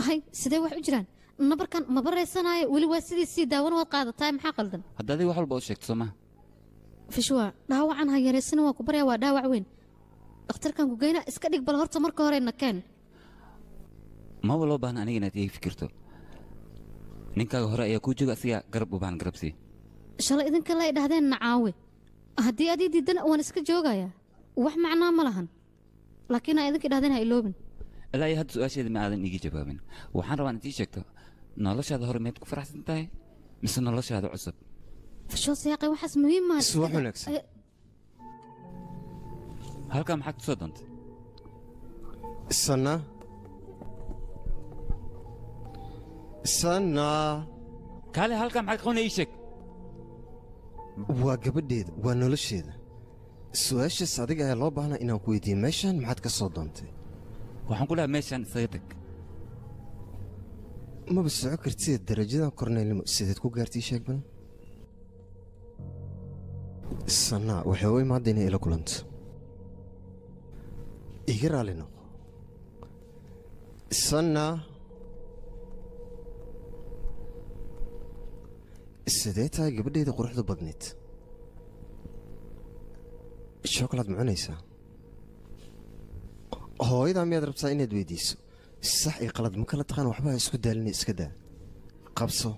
hay sidee wax u jiraan nabarkan ma baraysanaayo weli waa sidiisii daawan waad qaadataay maxaa qaldan hadda adiga wax walba u sheegto sooma fishwaa dhaawacan ha yaraysana waa ku baryaa waa dhaawac weyn dhakhtarkan ku geyna iska dhig bal horta marka hore nakeen maba loo baahna aniga inaad iga fikirto ninkaaga hore ayaa kuu jooga asigaa garab u baahan garabsii shalay idinka la idhahdeen nacaawe haddii adii diidana waan iska joogayaa wax macnaa ma lahan laakiin aa idinka idhahdeen ha iloobin ilaa iyo hadda su-aasheeda ma aadan iigi jawaabin waxaan rabaa inaad ii sheegto noloshaada hore miyaad ku faraxsan tahay mise noloshaada cusub fashoos yaaqay waxaas muhiim ah subax wanaagsan halkaa maxaad ku soo doontay sana sana kaale halkaa maxaad qabanaya ii sheeg waa gabadheeda waa nolosheeda su-aashaas adiga ayaa loo baahnaa inaan ku weydiiye meeshaan maxaad ka soo doontay waxaan ku dhahaa meeshaan isaga tag maba soco kartid darajadan korneylnimo sideed ku gaartay sheeg badan sanaa waxay u imaadda inay ila kulanto iga raali noqo sanaa sidee tahay gabadheeda quruxda badneed shokolaad ma cunaysaa hooyadaa miyaad rabtaa inaad weydiiso sax iyo qalad ma kala taqaan waxba isku daalina iska daa qabso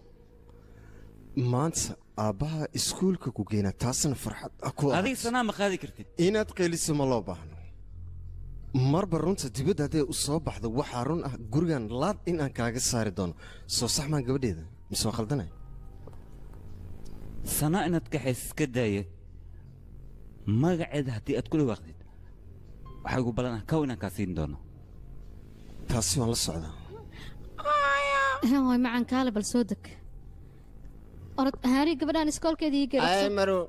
maanta aabbaha iskuulka ku geynaa taasna farxad ku adiga sanaa ma qaadi kartid inaad qeeliso ma loo baahno marba runta dibadda hadday u soo baxdo waxaa run ah gurigan laad in aan kaaga saari doono soo sax maan gabadheeda mise waa khaldanay sanaa inaad kaxays iska daaya magaceeda haddii aad ku dhawaaqdid waxaa igu ballan ah kow inaan kaa siin doono taasi waan la socdaa way macaan kaale bal soo deg orod haari gabadhaan iskoolkeeda ii maro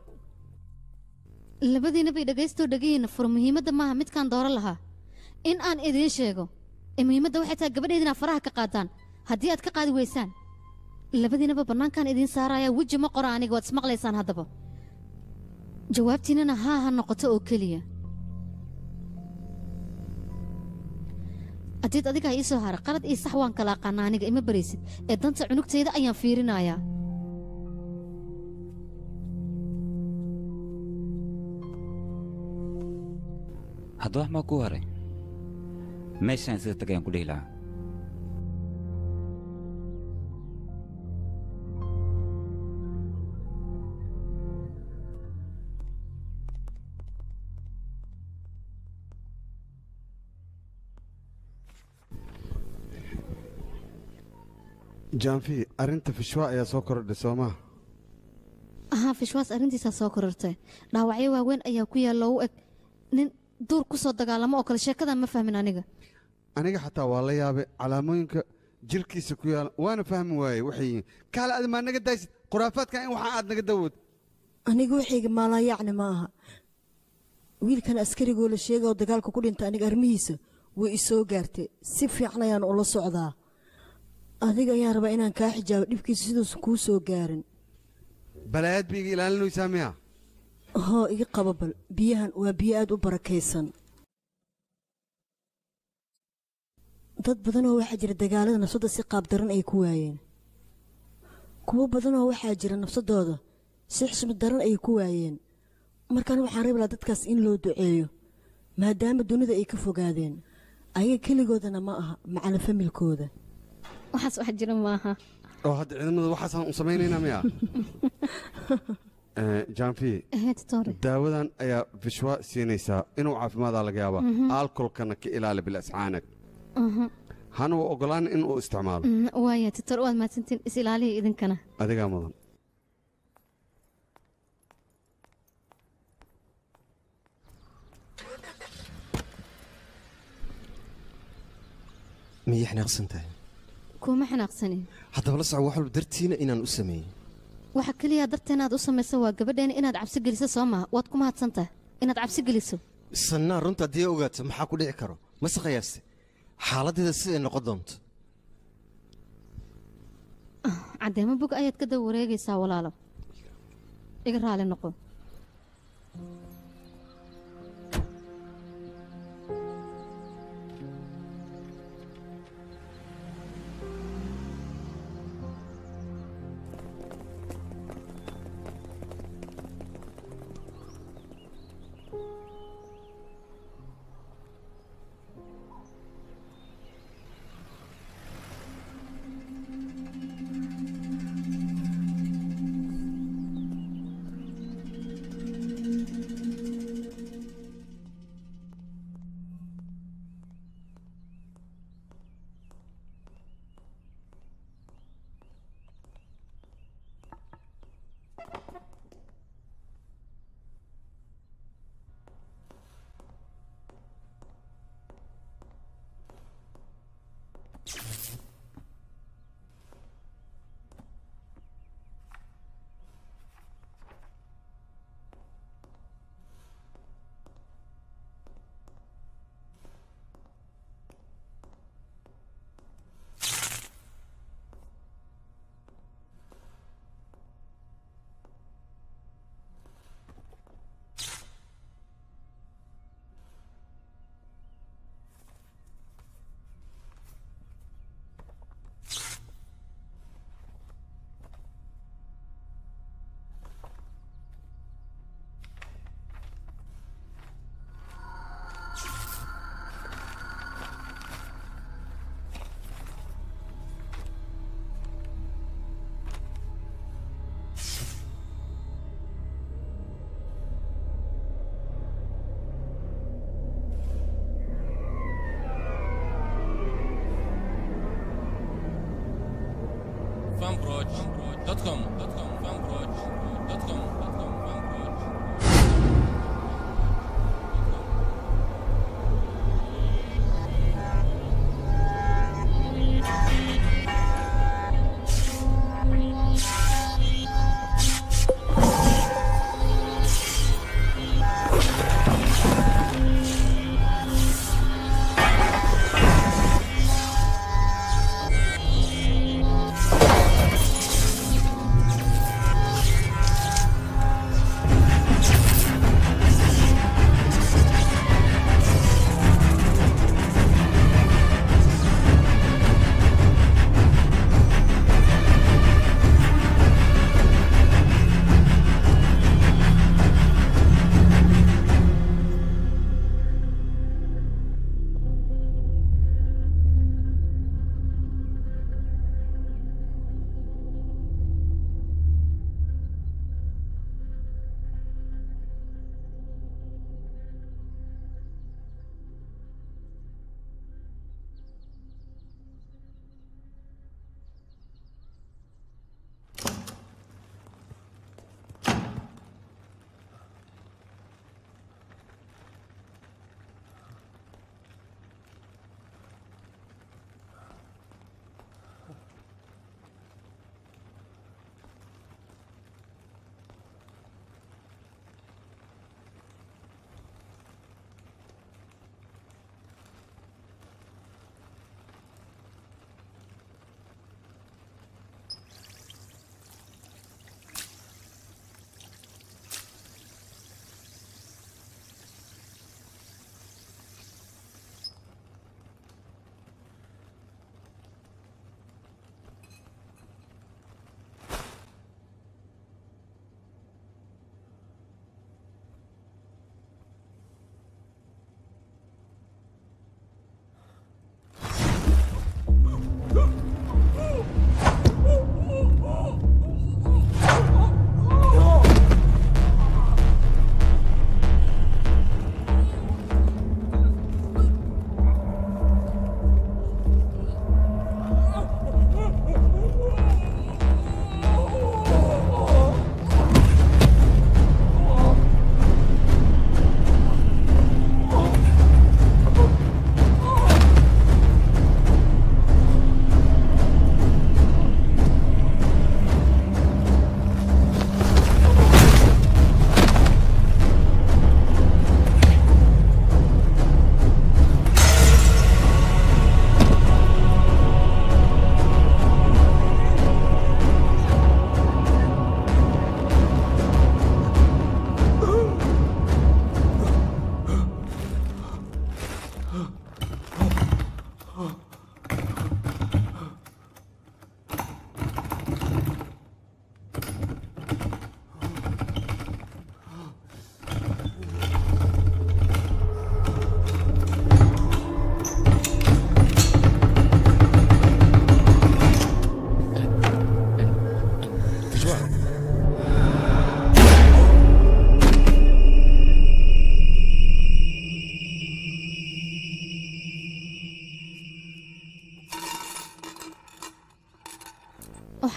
labadiina bay dhagaystoo dhagihiina fur muhiimadda maaha midkaan dooro lahaa in aan idiin sheego ee muhiimadda waxay tahay gabadheeda inaad faraha ka qaadaan haddii aad ka qaadi weysaan labadiinaba bannaankaan idiin saaraya weji ma qora aniga waad ismaqlaysaan haddaba jawaabtiinana haa ha noqoto oo keliya haddiid adiga ha ii soo hara qalad iyo sax waan kala aqaana aniga ima baraysid ee danta cunugtayda ayaan fiirinayaa hadda wax maa ku haray meeshaan isaga tagayaan ku dhihi lahaa jaanfi arrinta fishwaa ayaa soo kordhay soo maha ahaa fishwaas arrintiisaa soo korortay dhaawacyo waaweyn ayaa ku yaalla u eg nin duur ku soo dagaalamo oo kale sheekadan ma fahmin aniga aniga xataa waa la yaabay calaamooyinka jirkiisa ku yaala waana fahmi waayey waxay yihiin kaale adi maa naga daysid khuraafaadka in waxaa aad naga dawood aniga waxayga maalaayacni ma aha wiilkan askarigoo la sheega oo dagaalka ku dhinta aniga arrimihiisa way i soo gaartay si fiican ayaan ula socdaa adiga ayaan rabaa inaan kaa xijaabo dhibkiisa siduusan kuu soo gaarin balaayad ba iga ilaalinaysaa miya hoo iga qaba bal biyahan waa biyo aad u barakaysan dad badanoo waxaa jira dagaalada nafsadda si qaabdaran ay ku waayeen kuwo badanoo waxaa jira nafsadooda si xishmad daran ay ku waayeen markaan waxaan rabi lahaa dadkaas in loo duceeyo maadaama dunida ay ka fogaadeen ayaga keligoodana ma aha macala familkooda waxaas wax jira maaha oo hadda ciidamada waxaasaan u samaynaynaa miya jaanfi daawadan ayaa fishwa siinaysaa inuu caafimaadaa laga yaabaa alkolkana ka ilaali bilascaanag hana u ogolaan in uu isticmaalo waaya titor waad mahadsantiin is ilaaliya idinkana adigaa mudan miyay xanaaqsan tahay kuma xanaaqsanin haddaba la soco wax walba dartiina inaan u sameeyey waxa keliya darteena aad u samayso waa gabadheena inaad cabsi geliso soo maha waad ku mahadsantahay inaad cabsi geliso sannaa runta haddii ogaato maxaa ku dhici karo mase qiyaaste xaaladdeeda siday noqon doonto caddeemo bog ayaad ka daba wareegaysaa walaalo iga raali noqo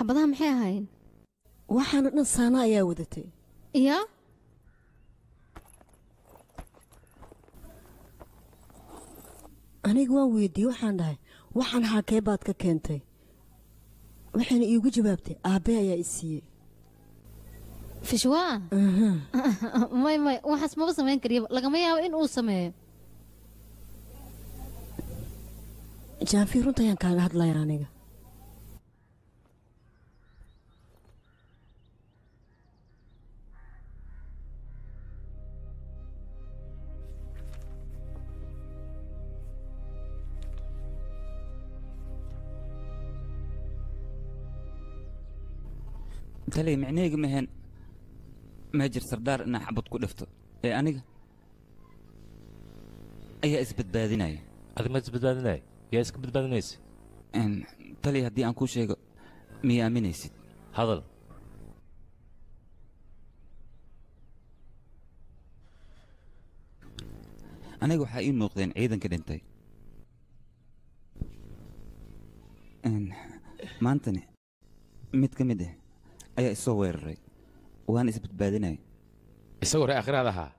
xabadaha maxay ahayn waxaana dhan saana ayaa wadatay iya aniga waan weydiiyey waxaan dhahay waxaan xaakee baad ka keentay waxayna iigu jawaabtay aabbe ayaa i siiyey fishwaa may waxaas maba samayn kariya lagama yaabo in uu sameeyo jaanfi runta ayaan kaaga hadlaya aniga تلي معنيق مهن ماجر سردار إن حبط كل فته إيه أنا أي إثبت باديناي هذا ما إثبت باديناي يا إثبت بادينايس إن تلي هدي أنكو شيء مية أمينيسيد هذا أنا جو حقيقي موقدين عيدا كده أنتي إن ما أنتني متكمده ayaa isoo weeraray waan isbadbaadinay isagoo reer akhiraad ahaa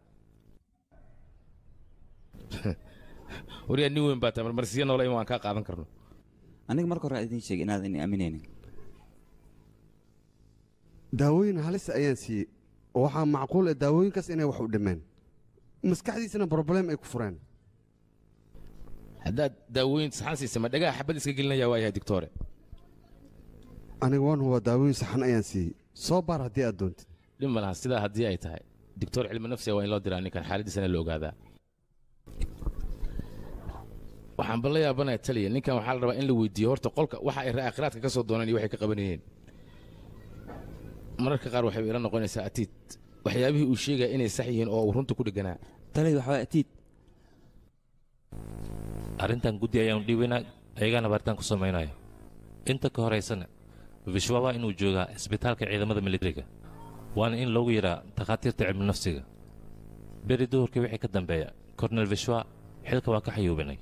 wariyaa nin weyn baa tahay marmarsiya noole in waan kaa qaadan karno aniga marka hore idiin sheegay inaadan i aaminaynin daawooyin halis ayaan siiyey oo waxaa macquul ah daawooyinkaas inay wax u dhimeen maskaxdiisana problem ay ku fureen haddaad daawooyin saxan siisa ma dhagaha xabad iska gelinayaa waa yahay digtoore aniga waan huwa daawooyin saxan ayaan siiyey soo baar haddii aad doontid dhib ma laha sidaa haddii ay tahay digtoor cilmi nafsiga waa in loo diraa ninkan xaaladiisana la ogaadaa waxaan balla yaabanaya taliya ninkan waxaa la rabaa in la weydiiyo horta qolka waxa ay ra'aakhiraadka ka soo dooneen iyo waxay ka qabanayeen mararka qaar waxay ila noqonaysaa atiid waxyaabihii uu sheegaya inay sax yihiin oo uu runta ku dheganaa taliya waxaa atiid arrintan guddi ayaan dhiibaynaa ayagaana baaritaan ku samaynayo inta ka horaysana vishwa waa inuu joogaa isbitaalka ciidamada militariga waana in loogu yaraa takhaatiirta cilmi nafsiga beri duhurkii wixii ka dambeeya kornel vishwa xilka waa ka xayuubinay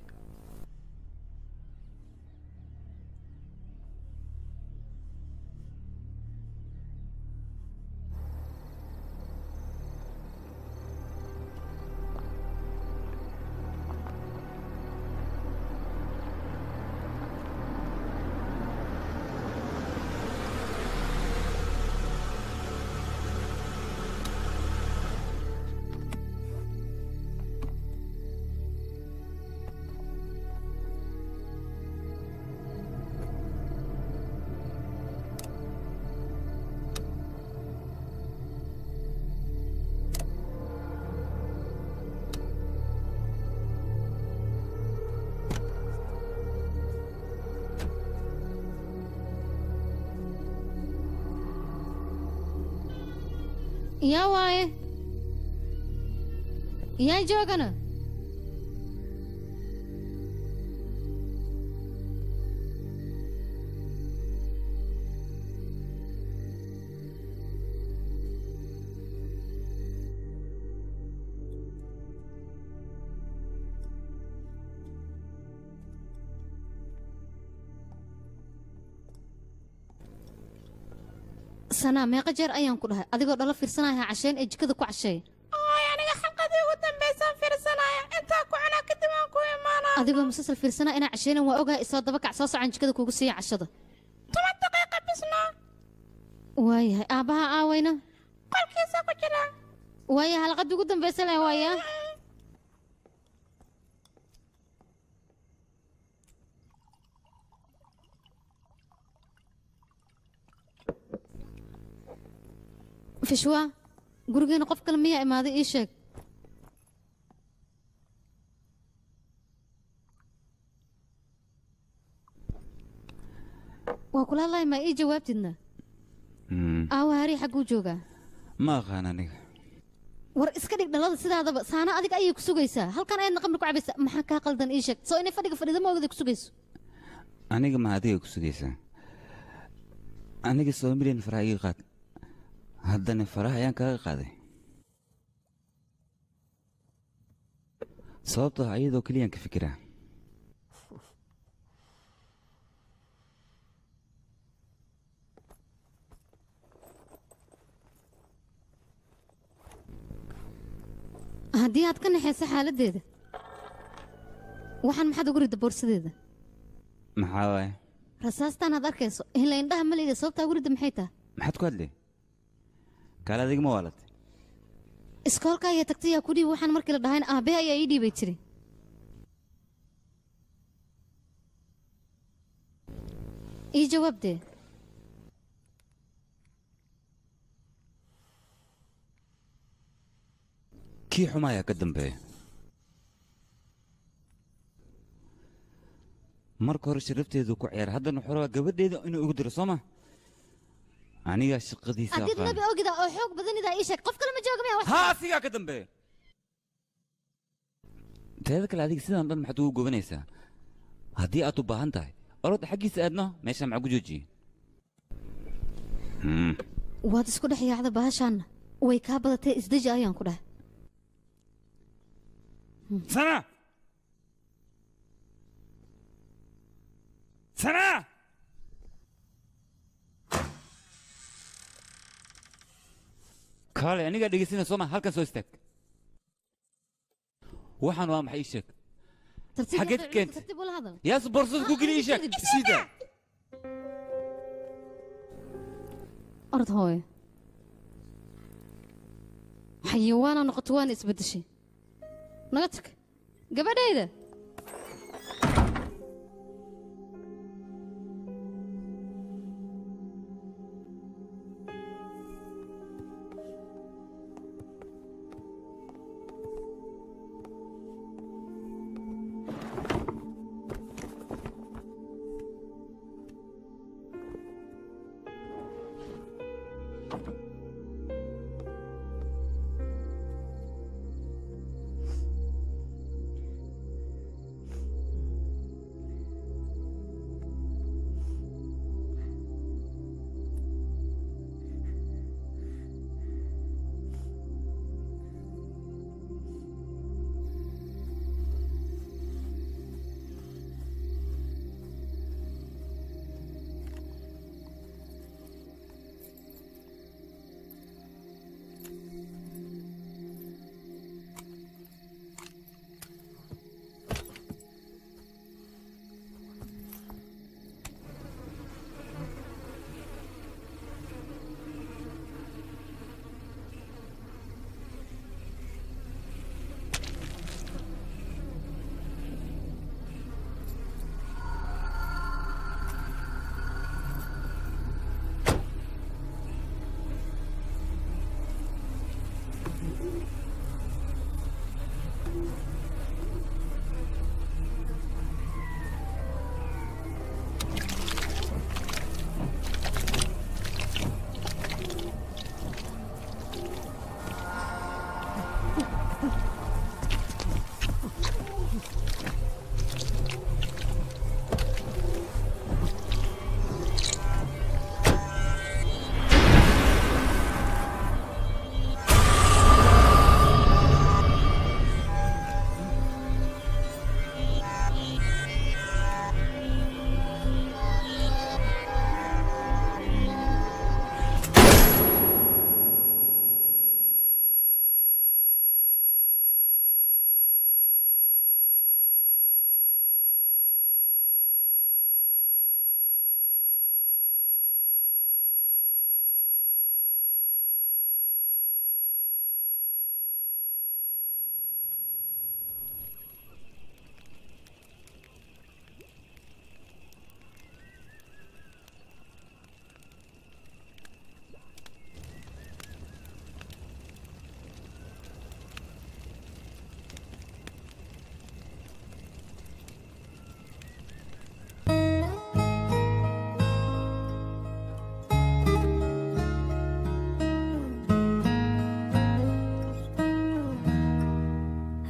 yaa waaye yaa joogana sanaa meeqa jeer ayaan ku dhahay adigoo dhalo fiirsanaya casheen ee jikada ku casheey aniga xalqadii ugu dambaysaan fiirsanaya intaa ku cunaa kadib aan ku imaanaa adigoo musalsal fiirsanaa inaa casheenan waa ogahay isoo daba kac soo socon jikada kuugu siiya cashada 10 daqiiqa bisna waayahay aabbaha aawayna qolkiisa ku jira waaya halqadii ugu dambaysa leh waaya fishwa gurigeena qof kale miyaa imaaday ii sheeg waa kula hadlahay maa ii jawaabtidna aawa harii xagguu joogaa ma aqaan aniga war iska dhig dhalada sidaadaba saana adiga ayay ku sugaysaa halkan ayadna qamri ku cabaysaa maxaa kaa qaldan ii sheeg soo inay fadhiga fadhida ma ogday ku sugayso aniga ma adiga ku sugaysaa aniga soo milyan faraha iga qaad haddana faraha ayaan kaaga qaaday sababtoo ayadoo keliyaan ka fikiraa haddii aad ka naxayso xaaladdeeda waxaan maxaad ugu ridda boorsadeeda maxaa waaye rasaastaan aad arkayso ila indhaha maleyda sababtaa ugu ridda maxay tahay maxaad ku hadlay kaale adiga ma waalatay iskoolka ayaa tagtay yaa ku dhiibi waxaan markii la dhahayn aabbahe ayaa ii dhiibay jiray ii jawaabdee kii xumaayaa ka dambeeya marka hore sharafteedu ku ciyaar haddana xorogaa gabadheeda inuu igu diro soo ma anigaa shaqadiisa haddii nabi ogida oo xoog badanidaa ii sheeg qof kale ma jooga miya haa asigaa ka dambeeya teeda kale adiga sidaan dhan maxaad ugu gobanaysaa haddii aad u baahan tahay orodda xaggiisa aadno meeshaan maxaa ku joojiye waad isku dhex yaacda bahashaanna way kaa badatee isdeji ayaan ku dhahay sana sana kaale anigaa dhegeysanaya soo ma halkan soo istaag waxaan waa maxay ii sheeg xageed ka keentay yaas boorsada ku geli ii sheeg sida orod hooyo xayawaana noqoto waana isbeddeshay naga tag gabadhayda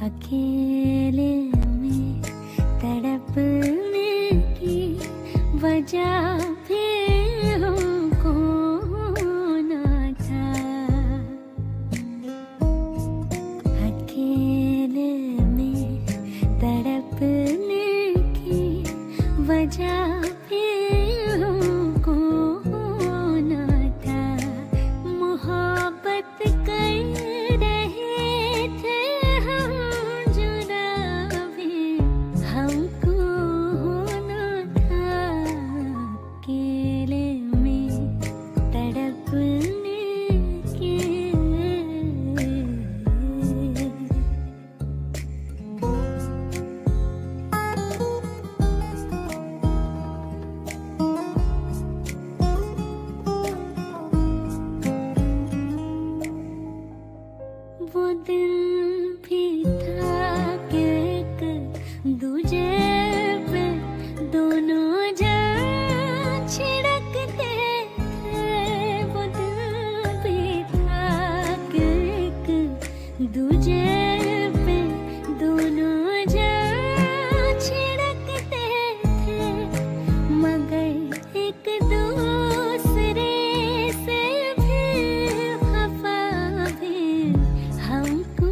अकेले में तड़पने की वजह फिर हमको न था। अकेले में तड़पने की वजह फिर हमको न था। मोहब्बत कर रहे थे वो दिल भी था कि एक दूजे पे दोनों जान छिड़कते थे। वो दिल भी था कि एक दूजे पे दोनों जान छिड़कते थे, मगर एक दूसरे से भी खफा भी हमको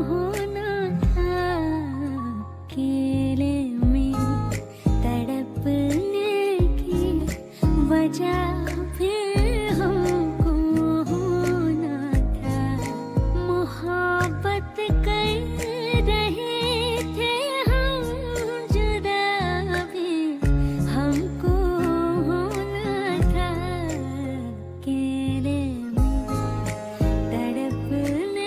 होना था। अकेले में तड़पने की वजह भी हमको होना था। मोहब्बत कर रहे थे हम, जुदा भी हमको होना था। अकेले में तड़पने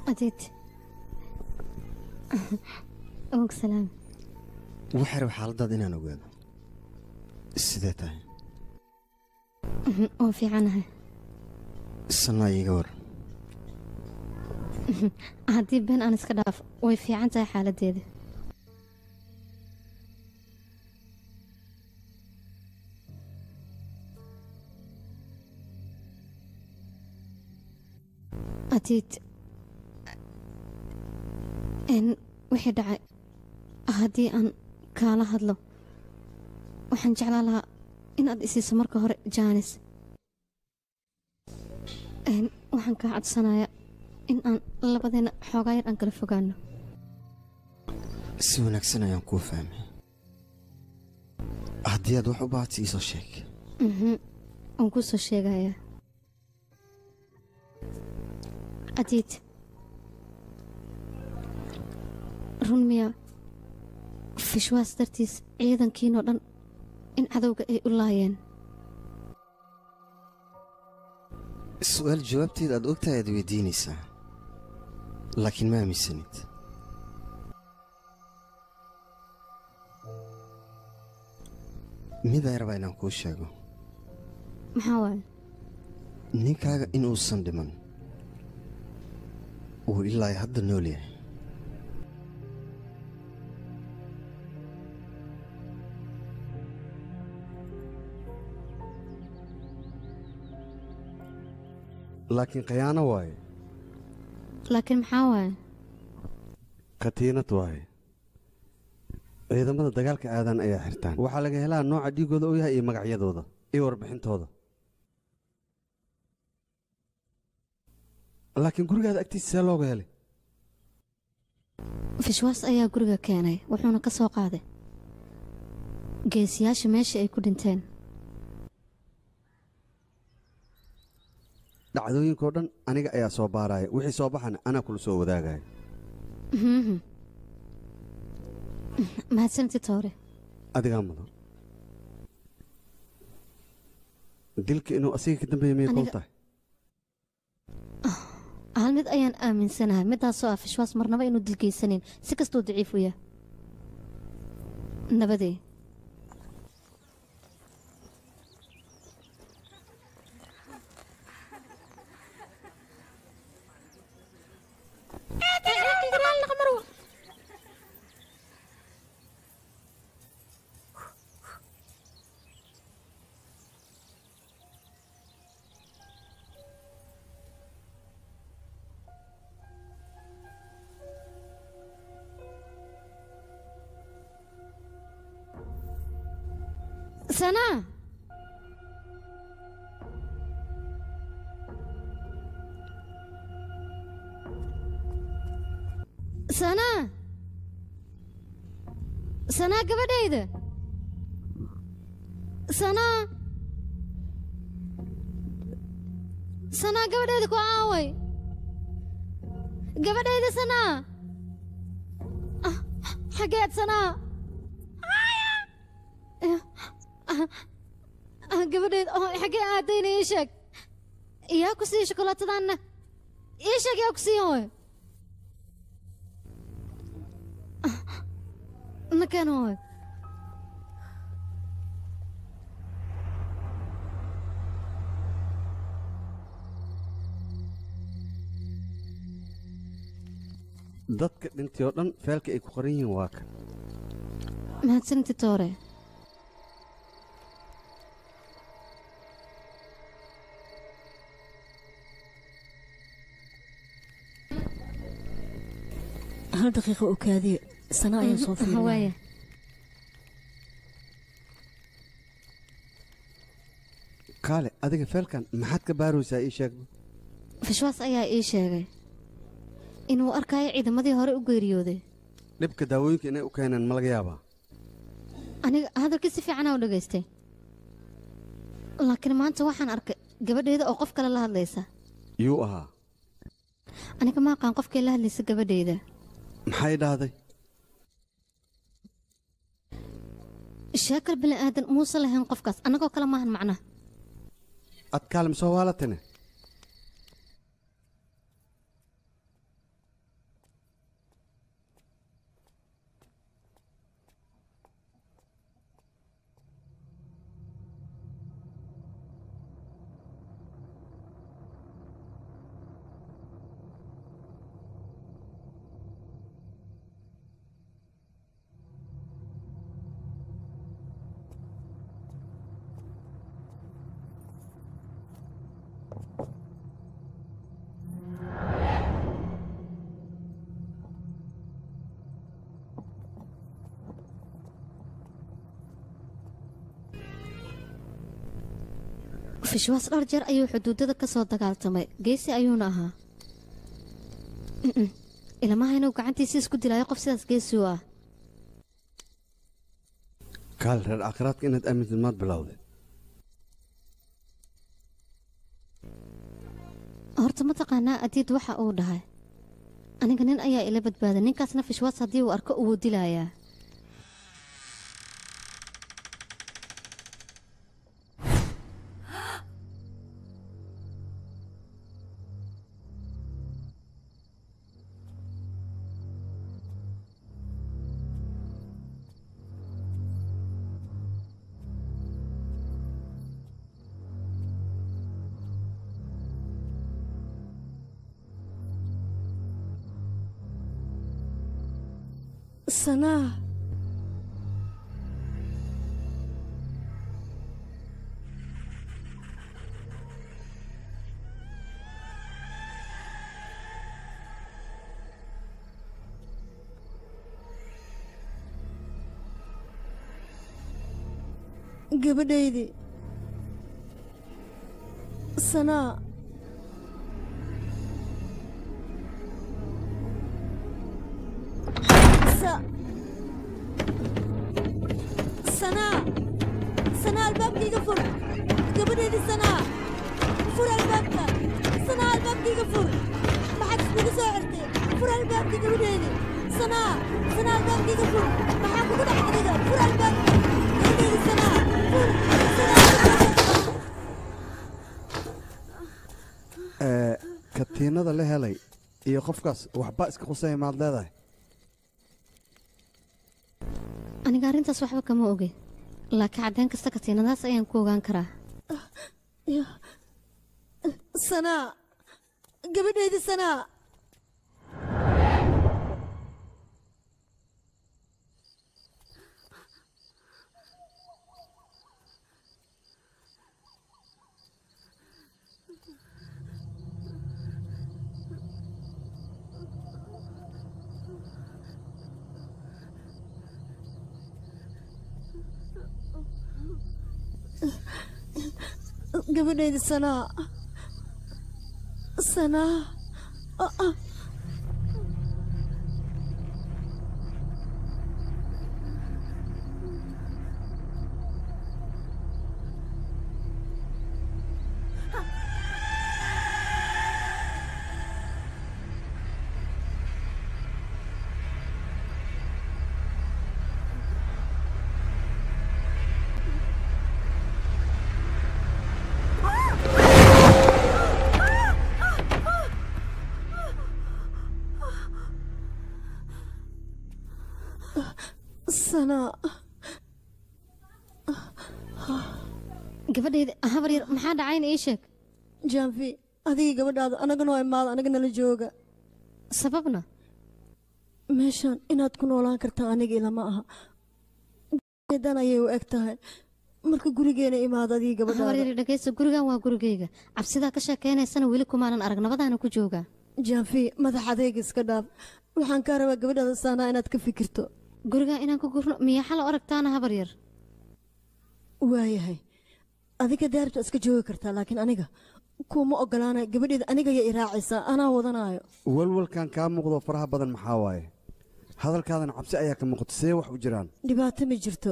أتيت أبوك سلام. waxay rab xaaladaada inaan ogaado sidee tahay oo fiicanahay. sanaa iiga war haddii been aan iska dhaaf way fiican tahay xaaladeeda. أتيت إن wixii dhacay haddii aan kaala hadlo waxaan jeclaan lahaa inaad isiiso marka hore jaanis. waxaan kaa codsanayaa in aan labadeena xoogaa yar aan kala fogaano. si wanaagsan ayaan kuu fahmay. haddii aad wax u baahato iisoo sheeg. waan kuu soo sheegayaa. أتيت run miyaa fishwaas dartiis ciidankiinoo dhan in cadowga ay u laayeen? su'aal jawaabteeda aad ogtahay aad weydiinaysaa laakiin ma aaminsanid. mid ay rabaa inaan kuu sheego. maxaa waaye? ninkaaga inuusan dhiman uu ilaa hadda nool yahay. laakiin khiyaano waaye. laakiin maxaa waaye? khatiinad waaye. ciidamada dagaalka aadan ayaa xirtaan. waxaa laga helaa nooca dhiigooda uu yahay iyo magacyadooda iyo warbixintooda. laakiin gurigaada agtiisa see looga helay? fishwaas ayaa guriga keenay wuxuuna ka soo qaaday geesiyaasha meesha ay ku dhinteen. dhacdooyinkao dhan aniga ayaa soo baaraya. wixii soo baxana anaa kula soo wadaagaya. mahadsanti toore. adigaa mudan. dilka inuu asiga ka dambeeya miyay kol tahay? hal mid ayaan aaminsanahay midaasoo ah fishwaas marnaba inuu dilgeysanayn si kastuu daciif u yahay. nabadee. سناء سناء سناء gabadhayda سناء sanaa gabadheeda ku aaway gabadhayda sanaa xageed sanaa gabadheed xagee aadayna ii sheeg yaa ku siiya shokolaatadaanna ii sheeg yaa ku siiya hooy nakeen hooy dadka dhintay oo dhan feelka ay ku qoran yihiin waa kan mahadsanti toore hal daqiiqo oo kaadiye sana ayaan soo fiirinaya kaale adiga feelkan maxaad ka baaraysaa ii sheeg fishwaas ayaa ii sheegay inuu arkaayo ciidamadii hore u geeriyooday dhibka daawooyinka inay u keeneen ma laga yaabaa aniga hadalkii si fiicanaa u dhagaystay laakiin maanta waxaan arkay gabadheeda oo qof kale la hadlaysa yuu ahaa aniga ma aqaan qofkii la hadlaysa gabadheeda maxay dhahday shaakir bini aadan muuse lahayn qofkaas annagoo kale maahan macnaha ad kaalmisoo waalatane fishwaas dhowr jeer ayuu xuduudada ka soo dagaaltamay geesi ayuuna ahaa ilamaha inuu gacantiisa isku dilaayo qof sidaas geesi u ah kaal reer aakhiraadka inaad aamintid maad bilowday horta ma taqaanaa adiid waxa uu dhahay aniga nin ayaa ila badbaaday ninkaasna fishwaas haddii uu arko uu dilayaa sanaa gabadhaydii sanaa sanaa albaabkayga fur gabadheedii sanaa fur albaabka sanaa albaabkayga fur maxaad iskugu soo xirtay fur albaabka gabadheedii sanaa albaabkayga fur maxaa kugu dhex adiga fur albaabka gabadheedii sanaa fur katiinada la helay iyo qofkaas waxba iska qusaya maad leedahay aniga arrintaas waxba kama oge laakiin caddayn kasta katiinadaas ayaan ku ogaan karaa sanaa gabadheydii sanaa gabadheydii sanaa gabadhayda habar yar maxaa dhacayna ii sheeg jaanfi adigii gabadhaada anagana waa imaada anaga nala jooga sababna meeshaan inaad ku noolaan kartaa aniga ilama aha dan ayay u eg tahay marka gurigeena imaada adigii habar gabadhaada yar dhageyso gurigan waa gurigayga cabsidaa ka sheekeynaysana weli kumaanan arag nabadaana ku joogaa jaanfi madax adeyga iska dhaaf waxaan kaa rabaa gabadhaada saanaa inaad ka fikirto gurigan inaan ku gurno miyaa xala aragtaana habar yar waayahay adiga daaribta iska joogi kartaa laakiin aniga kuuma ogolaanay gabadheeda aniga ayaa iraacaysaa anaa wadanaayo walwalkan kaa muuqdo faraha badan maxaa waaye hadalkaadan cabsi ayaa ka muuqata see wax u jiraan dhibaato ma jirto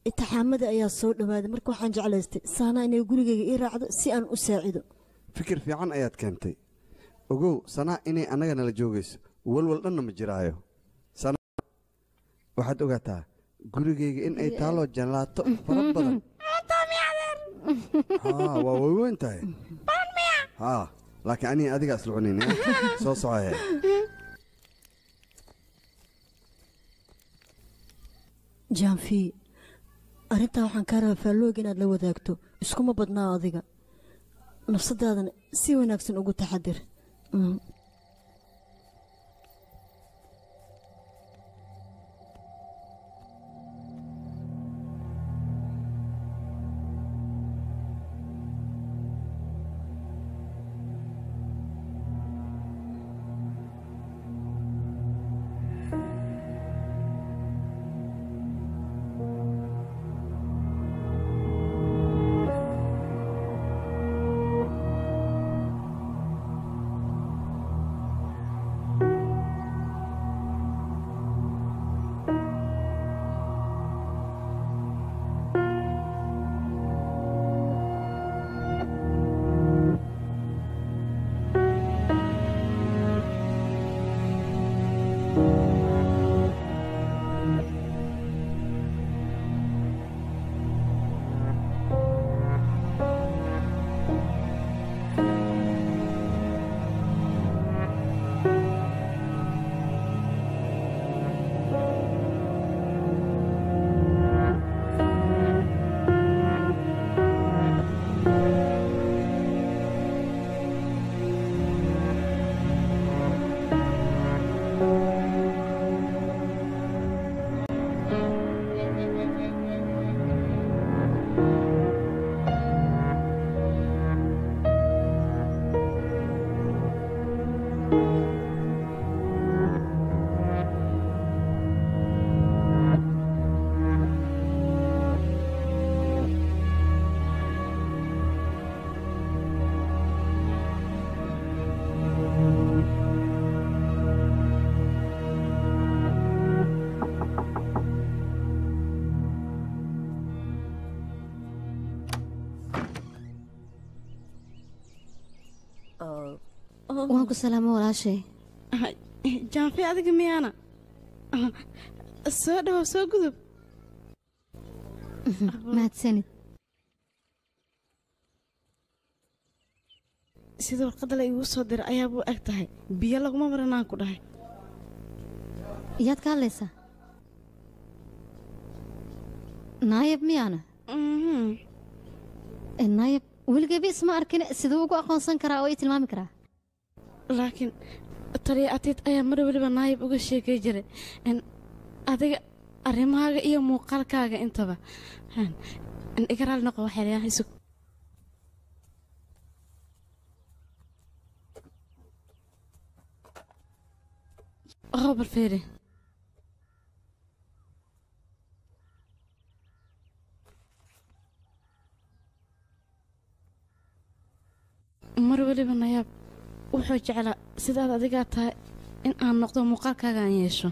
itixaamada ayaa soo dhowaaday marka waxaan jeclaystay saanaa inay gurigayga ii raacdo si aan u saacido fikir fiican ayaad keentay ogow sanaa inay annaga nala joogayso walwal dhanna ma jiraayo sanaa waxaad ogaataa gurigayga in ay taalo janlaato fara badan waa weyweyn tahay laakiin aniga adigaa isla cunayn soo socohe jaanfi arrintaa waxaan kaa rabaa faallooga inaad la wadaagto iskuma badnaa adiga nafsadaadana si wanaagsan ugu taxadir waan ku salaamo walaashay jaanfi adiga miyaana soo dhawow soo gudub mahadsanid sida warqadda la iigu soo diray ayaabuu eg tahay biyo laguma maranaan ku dhahay yaad ka hadlaysaa naayab miyaana naayab weligeeba isma arkin siduu ugu aqoonsan karaa oo ii tilmaami karaa laakiin taliya atiid ayaa mar weliba naayib uga sheekay jiray adiga arrimahaaga iyo muuqaalkaaga intaba iga raali noqo waxyaalayaal isug balfeeri mar weliba nayaab wuxuu jeclaa sidaad adigaa tahay in aan noqdo muuqaalkaaga aan yeesho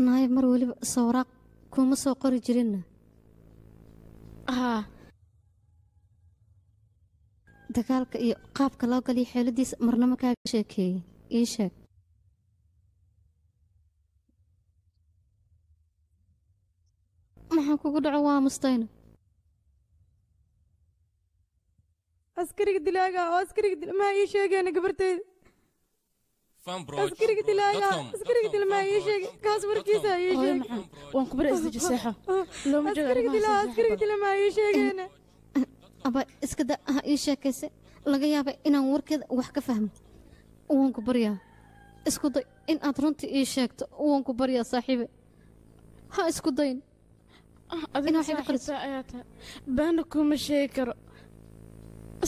naayab mar weliba sawraaq kuma soo qori jirinna dagaalka iyo qaabka loo galiyo xeeladiisa marnamo kaaga sheekeeyey ii sheeg maxaan kugu dhaco waa mustayno askariga dilaaga oo askariga maa ii sheegeena gabartayda askariga dilaayaa askariga dilmaa ii sheeg kaas warkiisa ii sheeg waan ku bari isdaji seexo looma joogo askariga dilmaa ii sheegeena aba iska da ha ii sheekayse laga yaaba inaan warkeeda wax ka fahmo waan ku baryaa isku day in aad runtii ii sheegto waan ku baryaa saaxiibe ha isku dayn adiga saaxiibta ayaa tahay baana kuma sheegi karo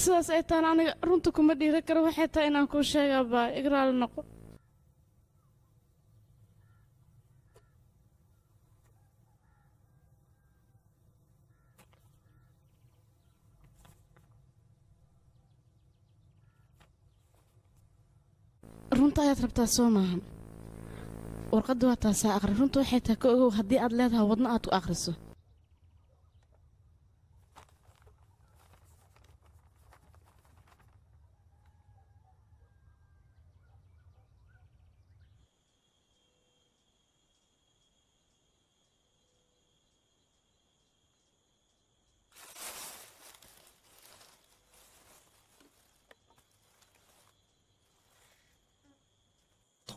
sidaas ay tahan aniga runta kuma dhiira karo waxay tahay inaan kuu sheegaa baa igraal noqo runta ayaad rabtaa soo maahan warqadda waa taasaa aqri runta waxay tahay ka ogow haddii aad leedahay wadna aad ku akhriso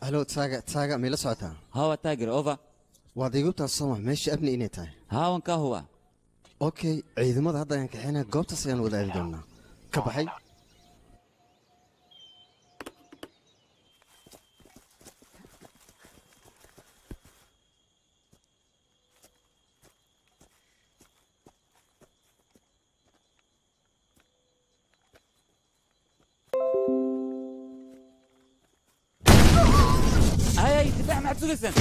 halo taaga mila socotaa hawa taagir over waad igubtaa sooma meesha abni inay tahay hawan ka huwa okay ciidamada hadda ayaan kaxeynaa goobtaas ayaan wada aadi doonaa ka baxay هاي دفاع مع سوسن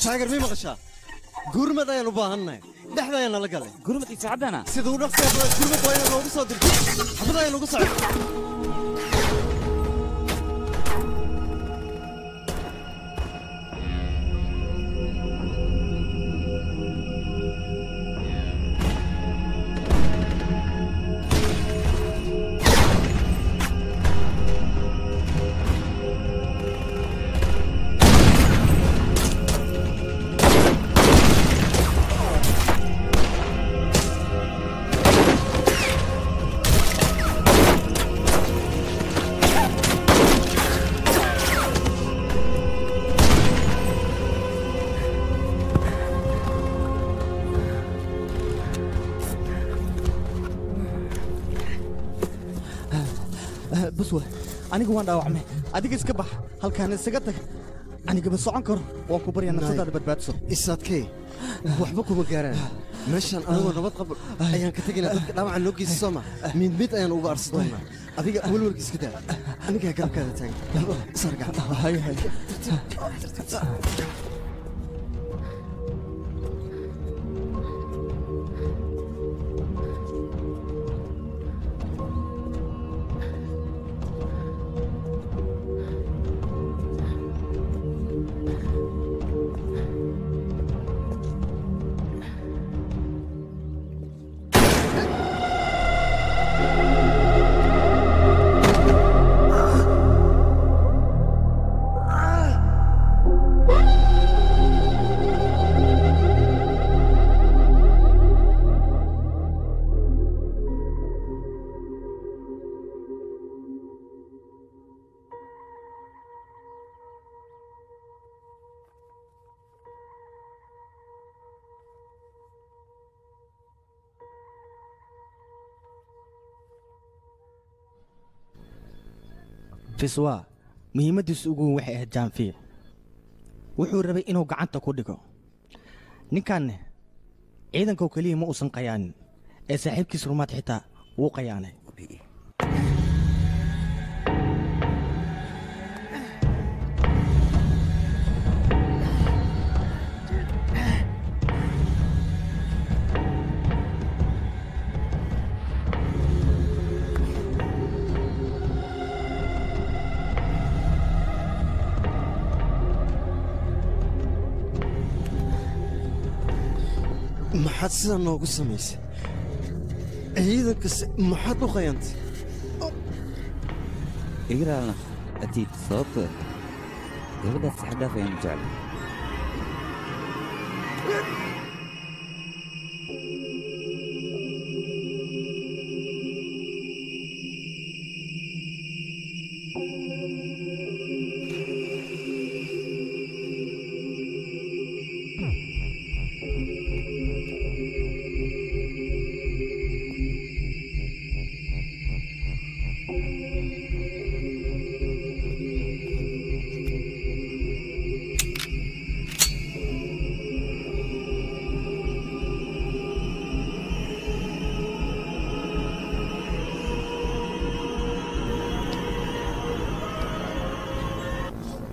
taageer mii maqashaa gurmad ayaan u baahannahay dhexda ayaan nala galay gurmad iyo saacadana sida u dhaqsiya gurmad waa inaan noogu soo dirto xabad ayaan ugu socdo بس aniga waan dhaawacmay adiga iska bax halkaan isaga tag aniga ma socon karo waan ku baryaa nafsadaada badbaadso isaadkee waxba kuma gaaraan meeshaan anigoo nabad qabo ayaan ka tegaynaa dadka dhaawaca noo geysa sooma mid ayaan uga arsi doonaa adiga welwelka iska daa anigaa garabkaada taagan sarga fiswaa muhiimaddiisu ugu weyn waxay ahayd jaanfiya wuxuu rabay inuu gacanta ku dhigo ninkanne ciidanka keliya ma uusan qayaanin ee saaxiibkiis rumaad xitaa wuu qayaanay maxaad sidaa noogu samaysay ciidankase maxaad u qayantay igraalna atiid sababtoo gabadhaas saxadhaaf ayaan jeclay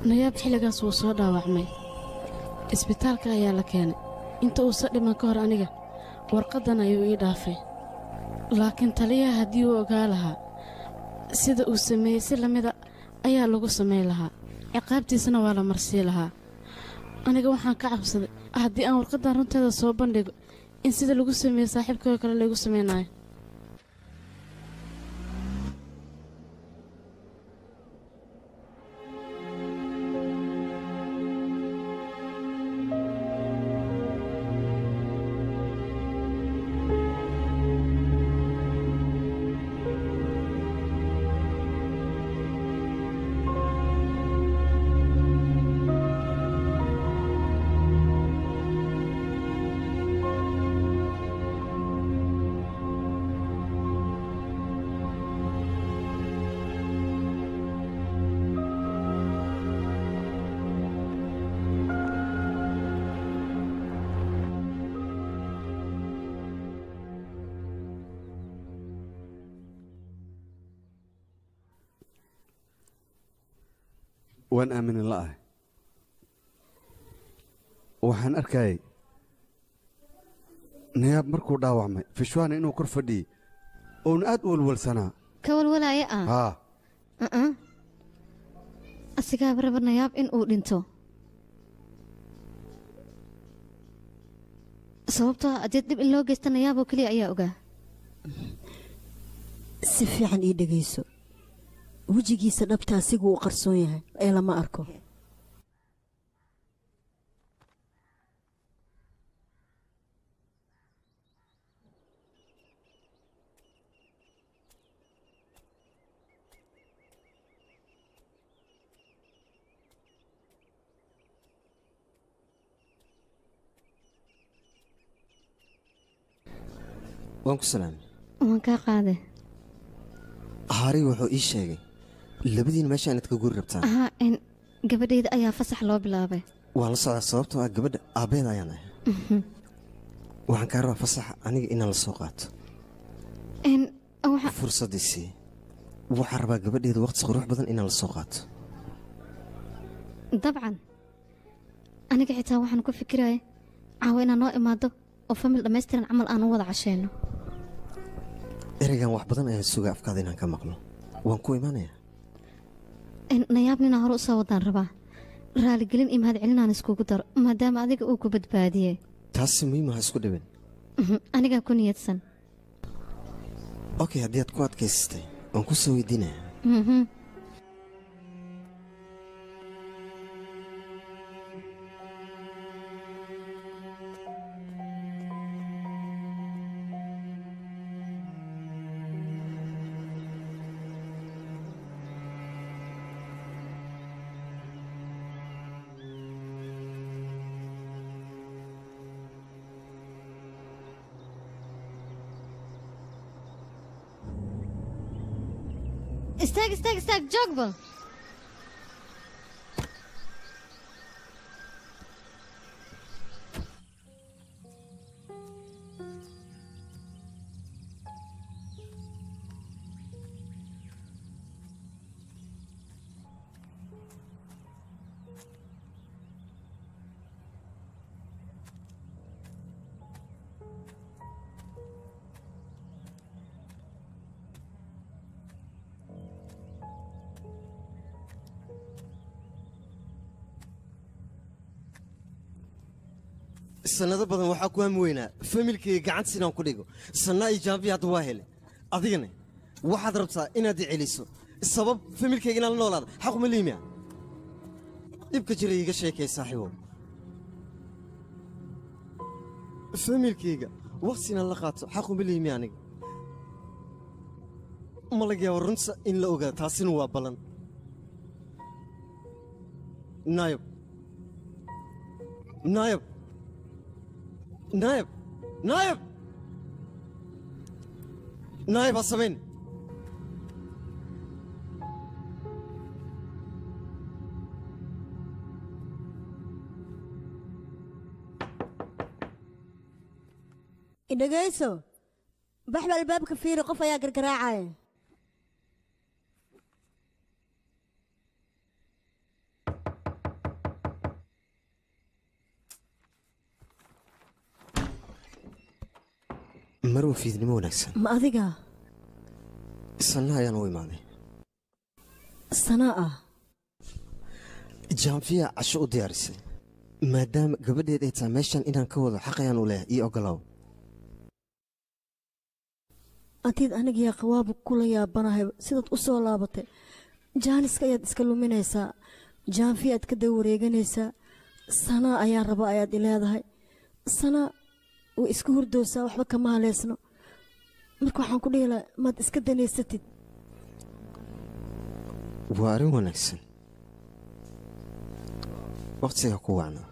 nayaab xilligaas wuu soo dhaawacmay isbitaalka ayaa la keenay inta uusa dhiman ka hor aniga warqaddan ayuu ii dhaafay laakiin taliyaha haddii uu ogaa lahaa sida uu sameeyey si lamida ayaa lagu samayn lahaa ciqaabtiisana waa la marsii lahaa aniga waxaan ka cabsaday haddii aan warqaddan runteeda soo bandhigo in sida lagu sameeyey saaxiibkoo kale laygu samaynayo waan aaminin la'ahay waxaan arkayay nayaab markuu dhaawacmay fishwaana inuu kor fadhiyey oona aad u walwalsanaa ka walwalaaya ah haa asigaaba raba nayaab in uu dhinto sababtoo adeed dhib in loo geysta nayaaboo keliya ayaa ogaa si fiican ii dhegayso wejigiisa dhabta asigu uu qarsoon yahay ee lama arko waan ku salaamay waan kaa qaade haariga wuxuu ii sheegay labadiin meesha inaad ka guri rabtaan ahaa in gabadhayda ayaa fasax loo bilaabay waan la socdaa sababtoo ah gabadha aabbeeda ayaan ahay waxaan kaa rabaa fasaxa aniga inaan la soo qaato fursaddii sii waxaan rabaa gabadheeda waqti qurux badan inaan la soo qaato dabcan aniga xitaa waxaan ku fikiraya caawa inaan noo imaado oo famil dhammaystiran camal aan u wada cashayno ereygan wax badan ayaan sugaa afkaada inaan ka maqlo waan ku imaanayaa nayaab ninaa hore u soo wadaan rabaa raaligelin iyo mahadcelinaan iskugu daro maadaama adiga uu ku badbaadiyey taasi muhiimaha isku dhibin anigaa ku niyadsan okay haddii aad ku adkaysatay waan ku soo weydiinaya istaag joog bal sannado badan waxaa ku hami weynaa familkayga gacantiis inaan ku dhigo sannaa iyo jaambiya hadda waa hele adigana waxaad rabtaa inaad i celiso sabab familkayga inaan la noolaada xaquma liimiya dhibka jira iiga sheekay saaxiibow familkayga waqti inaan la qaato xaquma liimiya aniga ma laga yaabo runta in la ogaado taasina waa ballan naayab naayab naayab naayab naayab ha samayn idhagayso baxba albaabka fiiri qof ayaa gargaraacaya marwa fiidnimo wanaagsan ma adiga sanna ayaan u imaaday sanaa ah jaamfiya casho u diyaarisay maadaama gabadheed ay tahay meeshan inaan ka wado xaq ayaan u leeyahay iyo ogolaaw adiid anigiyaa qawaabu kula yaabanahay sidaad u soo laabatay jaaniska ayaad iska luminaysaa jaamfiya aad ka daba wareeganaysaa sanaa ayaan raba ayaad i leedahay sanaa way iska hurdoosaa waxba kama haleysno marka waxaan ku dhihi lahaa maad iska danaysatid waa arrin wanaagsan wakhtiga ku wacnaa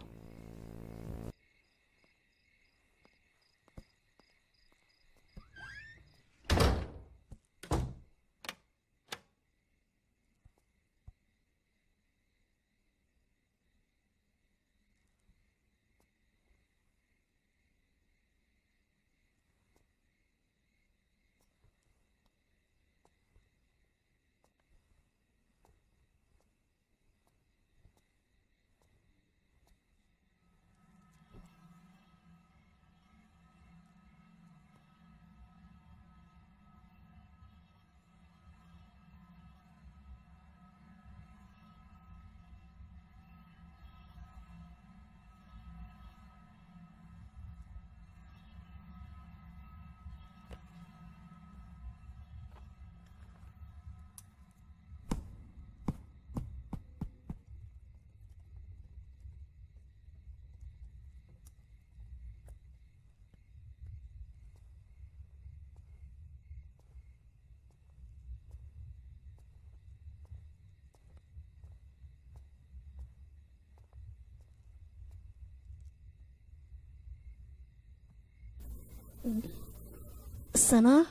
sanaa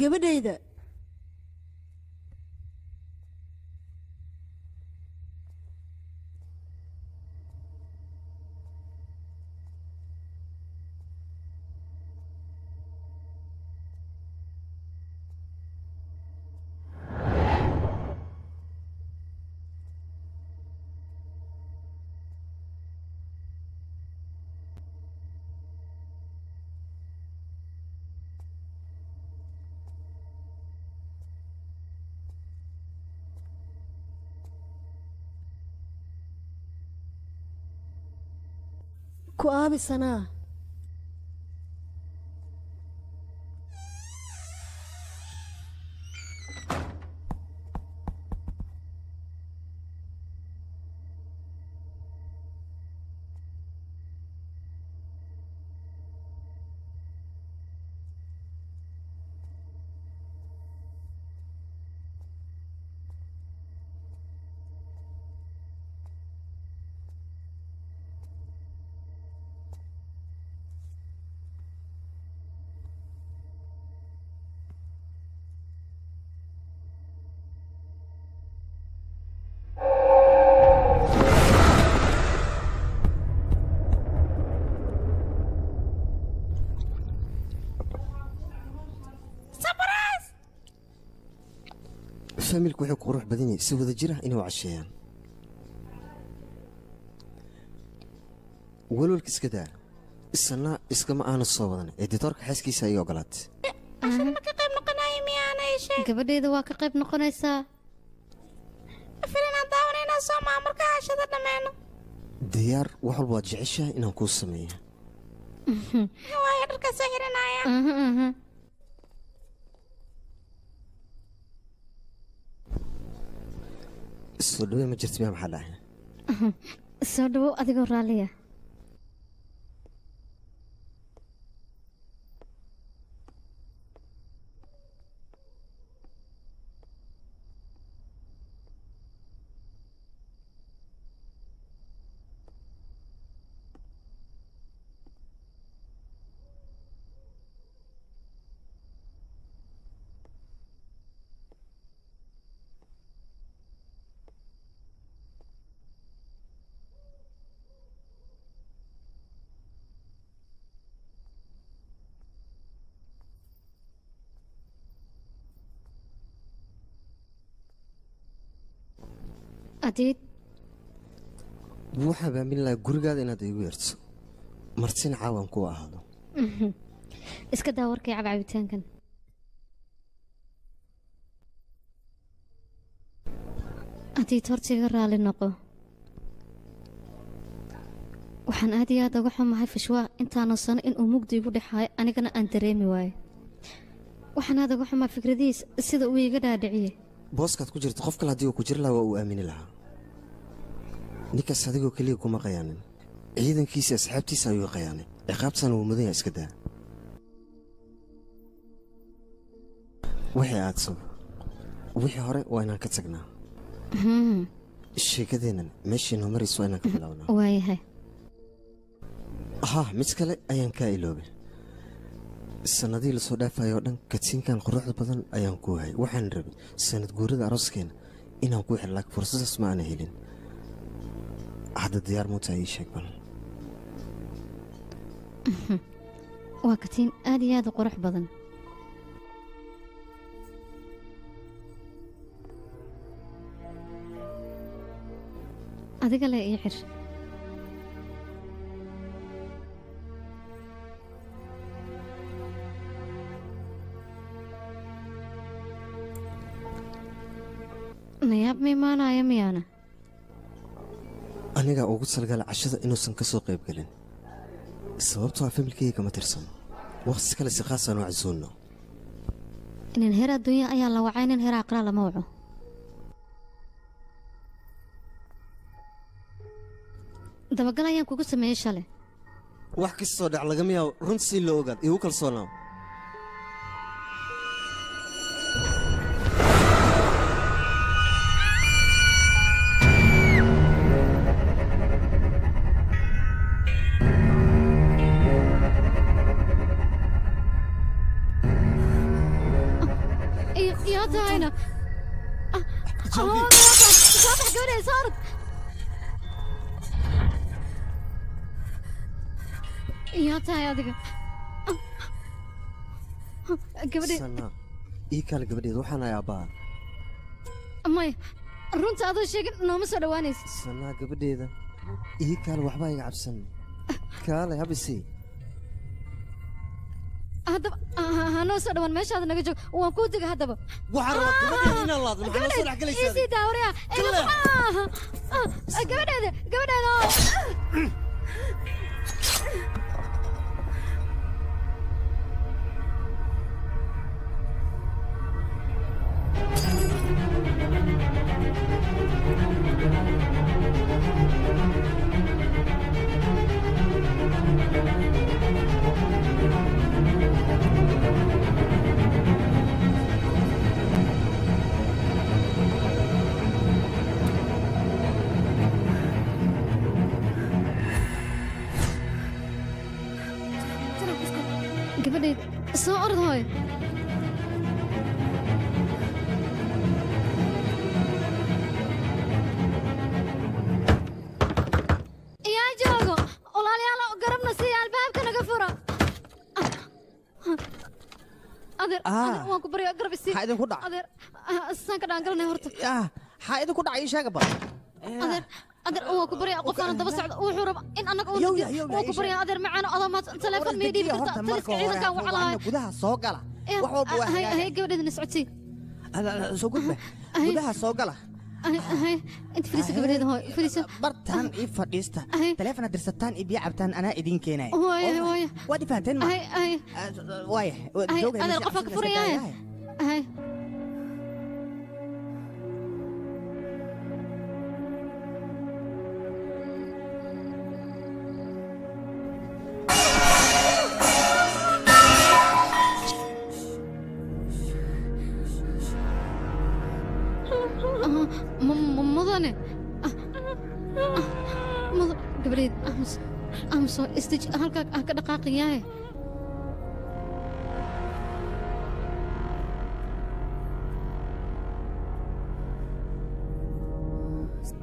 gabadhayda ku aabi sanaa familku wuxuu ku qurux badan yahay si wada jir ah inay u casheeyaan walwalka iska daa isna iskama aanu soo wadan editoorka xaaskiisa ayay ogolaatay ma ka qayb noqonayo miyaanay sheeg gabadheeda waa ka qayb noqonaysaa filinaan daawanaynaa soo maamulka cashada dhammeeno diyaar wax walba waad jeceshahay inaan kuu sameeyo waayo dharka soo xiranaya soo dhawey ma jirta miyaa maxaa dhahay soo dhawow adigoo raalliya adiid waxaan baamin lahaa gurigaada inaad iigu yeerto martina caawan kuwa ahaado iska daa warkay cabcabitaankan adiid hortiiga raalli noqo waxaan aad iyo aad uga xumahay fishwaa intaanu sano inuu mugdi igu dhexaayo anigana aan dareemi waayo waxaan aad uga xumaa fikradihiis sida uu iiga dhaadhiciyey booskaad ku jirto qof kale haddii uu ku jiri lahaa waa uu aamini lahaa ninkaas adigoo keliya kuma qayaanin ciidankiisa asxaabtiisa ayuu qayaanay ciqaabtana wuu mudan yaha iska daa wixii aad sab wixii hore waa inaan ka tagnaa sheekadeennan meeshiinoo marayso waa inaan ka bilownaa waayahay haa mid kale ayaan kaa iloobay sannadihii lasoo dhaafayoo dhan katiinkan quruxda badan ayaan ku hayay waxaan rabay sanad guurada arooskeena inaan ku xir laakiin fursadaas ma aana helin hadda diyaar muutaa ii sheeg bal waa katiin aad iyo aad u qurux badan adiga le ii xir nayaab ma imaanaya miyaana anigaa ugu talagala cashada inuusan ka soo qayb gelin sababtoo ah familkayga kama tirsano waqti kale si khaasaan u casuunno nin heer adduunya ayaa la wacay nin heer aqraa lama waco dabagal ayaan kugu sameeyey shalay wax kastoo dhac lagama yaabo run si loo ogaad iigu kalsoonaa هنا صافح قولي صارت يا تاي adiga gabadhi sana ii kale gabadheed waxaan ahay aabbaha amay runta adoo sheegin nooma soo dhawaanaysa sana gabadheeda ii kale waxba iga cabsan kaale habisi haddaba hanoo soo dhawaan meeshaada naga joog waan kuu diga haddaba waxaan rabaa gabadheeda inaan laadno maxaa noo soo dhex galaysaa isii daawariya gabadheeda gabadheed soo orod hooy yaa joogo walaalayaal garabna siiya albaabka naga fura adeer waan ku baryaa garab isii maxaa idinku dhac adeer saan ka dhaangalanay horta maxaa idinku dhac ii sheega bal adeer adeer waa ku baryaa qof aan daba socdo wuxuu raba in anaga uu waa ku baryaa adeer macaan adamaad telefoon ma dhiibi kartaa taliska ciidanka waxa lahaa gudaha soo gala wax walba waa hay gabadheedna socodsii soo gudba gudaha soo gala انت فريسه قبل هاي فريسه برتان اي فديستا تليفون درستان اي بيعبتان انا ادين كيناي واي وادي فهمتين ما هاي واي انا قفك فريا هاي مضاني قبليد أمس استج هلك دقائق ياي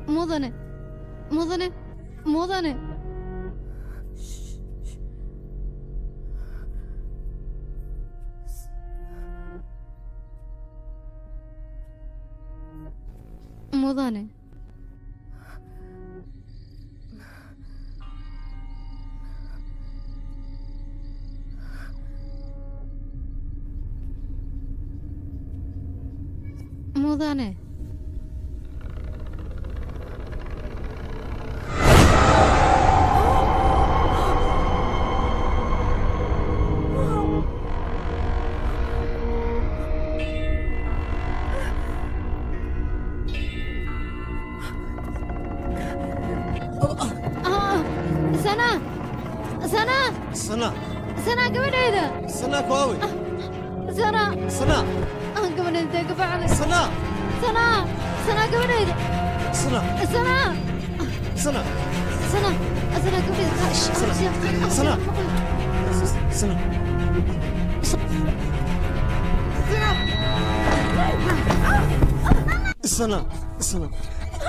مضاني مضاني مضاني مضاني مضاني سنة قبل هذا سنة كواوي سنة قبل هذا قبل سنة قبل هذا سنة قبل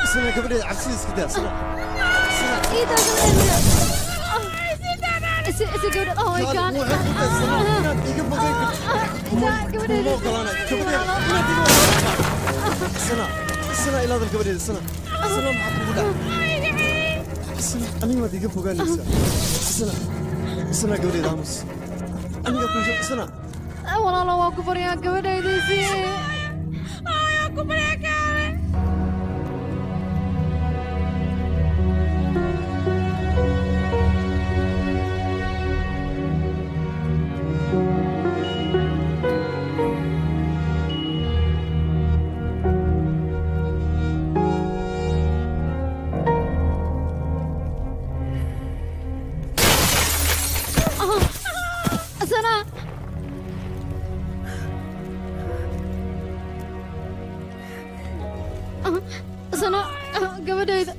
سنة قبل عسيس كده سنة سنة إلى هذا الكبريت سنة محبوبة أنا ما تيجي فوق سنة كبريت عمس أنا كل سنة والله لو أكبر يا كبريت يا كبر يا كبر سنة قبل هذا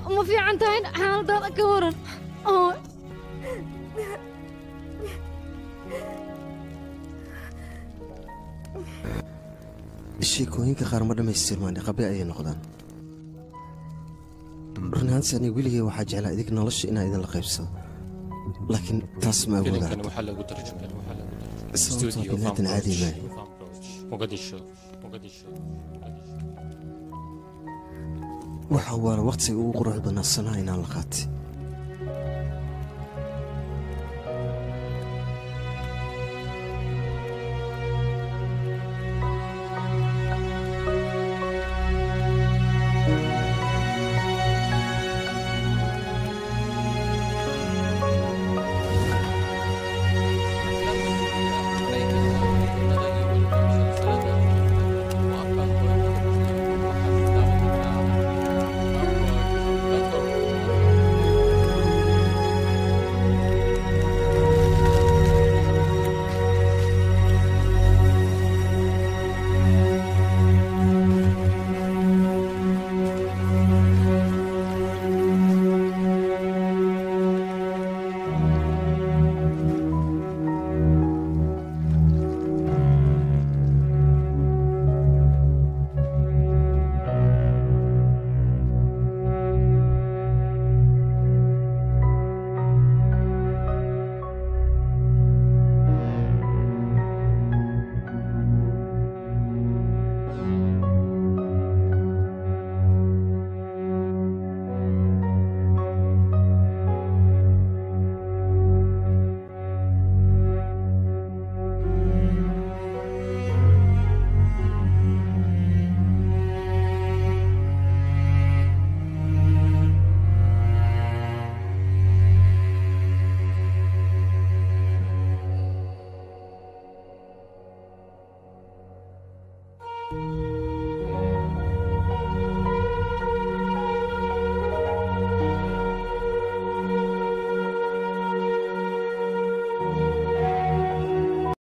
ما في عنتين حال دار كورن sheekooyinka qaar ma dhammaystirmaan qabri ayay noqdaan run ahaantii aniga weligay waxaa jeclaa idinka nolosha inaa idinla qaybsado laakiin taas ma awoodaa sababtoo binaadan caadi maahay waxa waala waqtiga ugu quruxda badnaa sanaha inaan la qaatay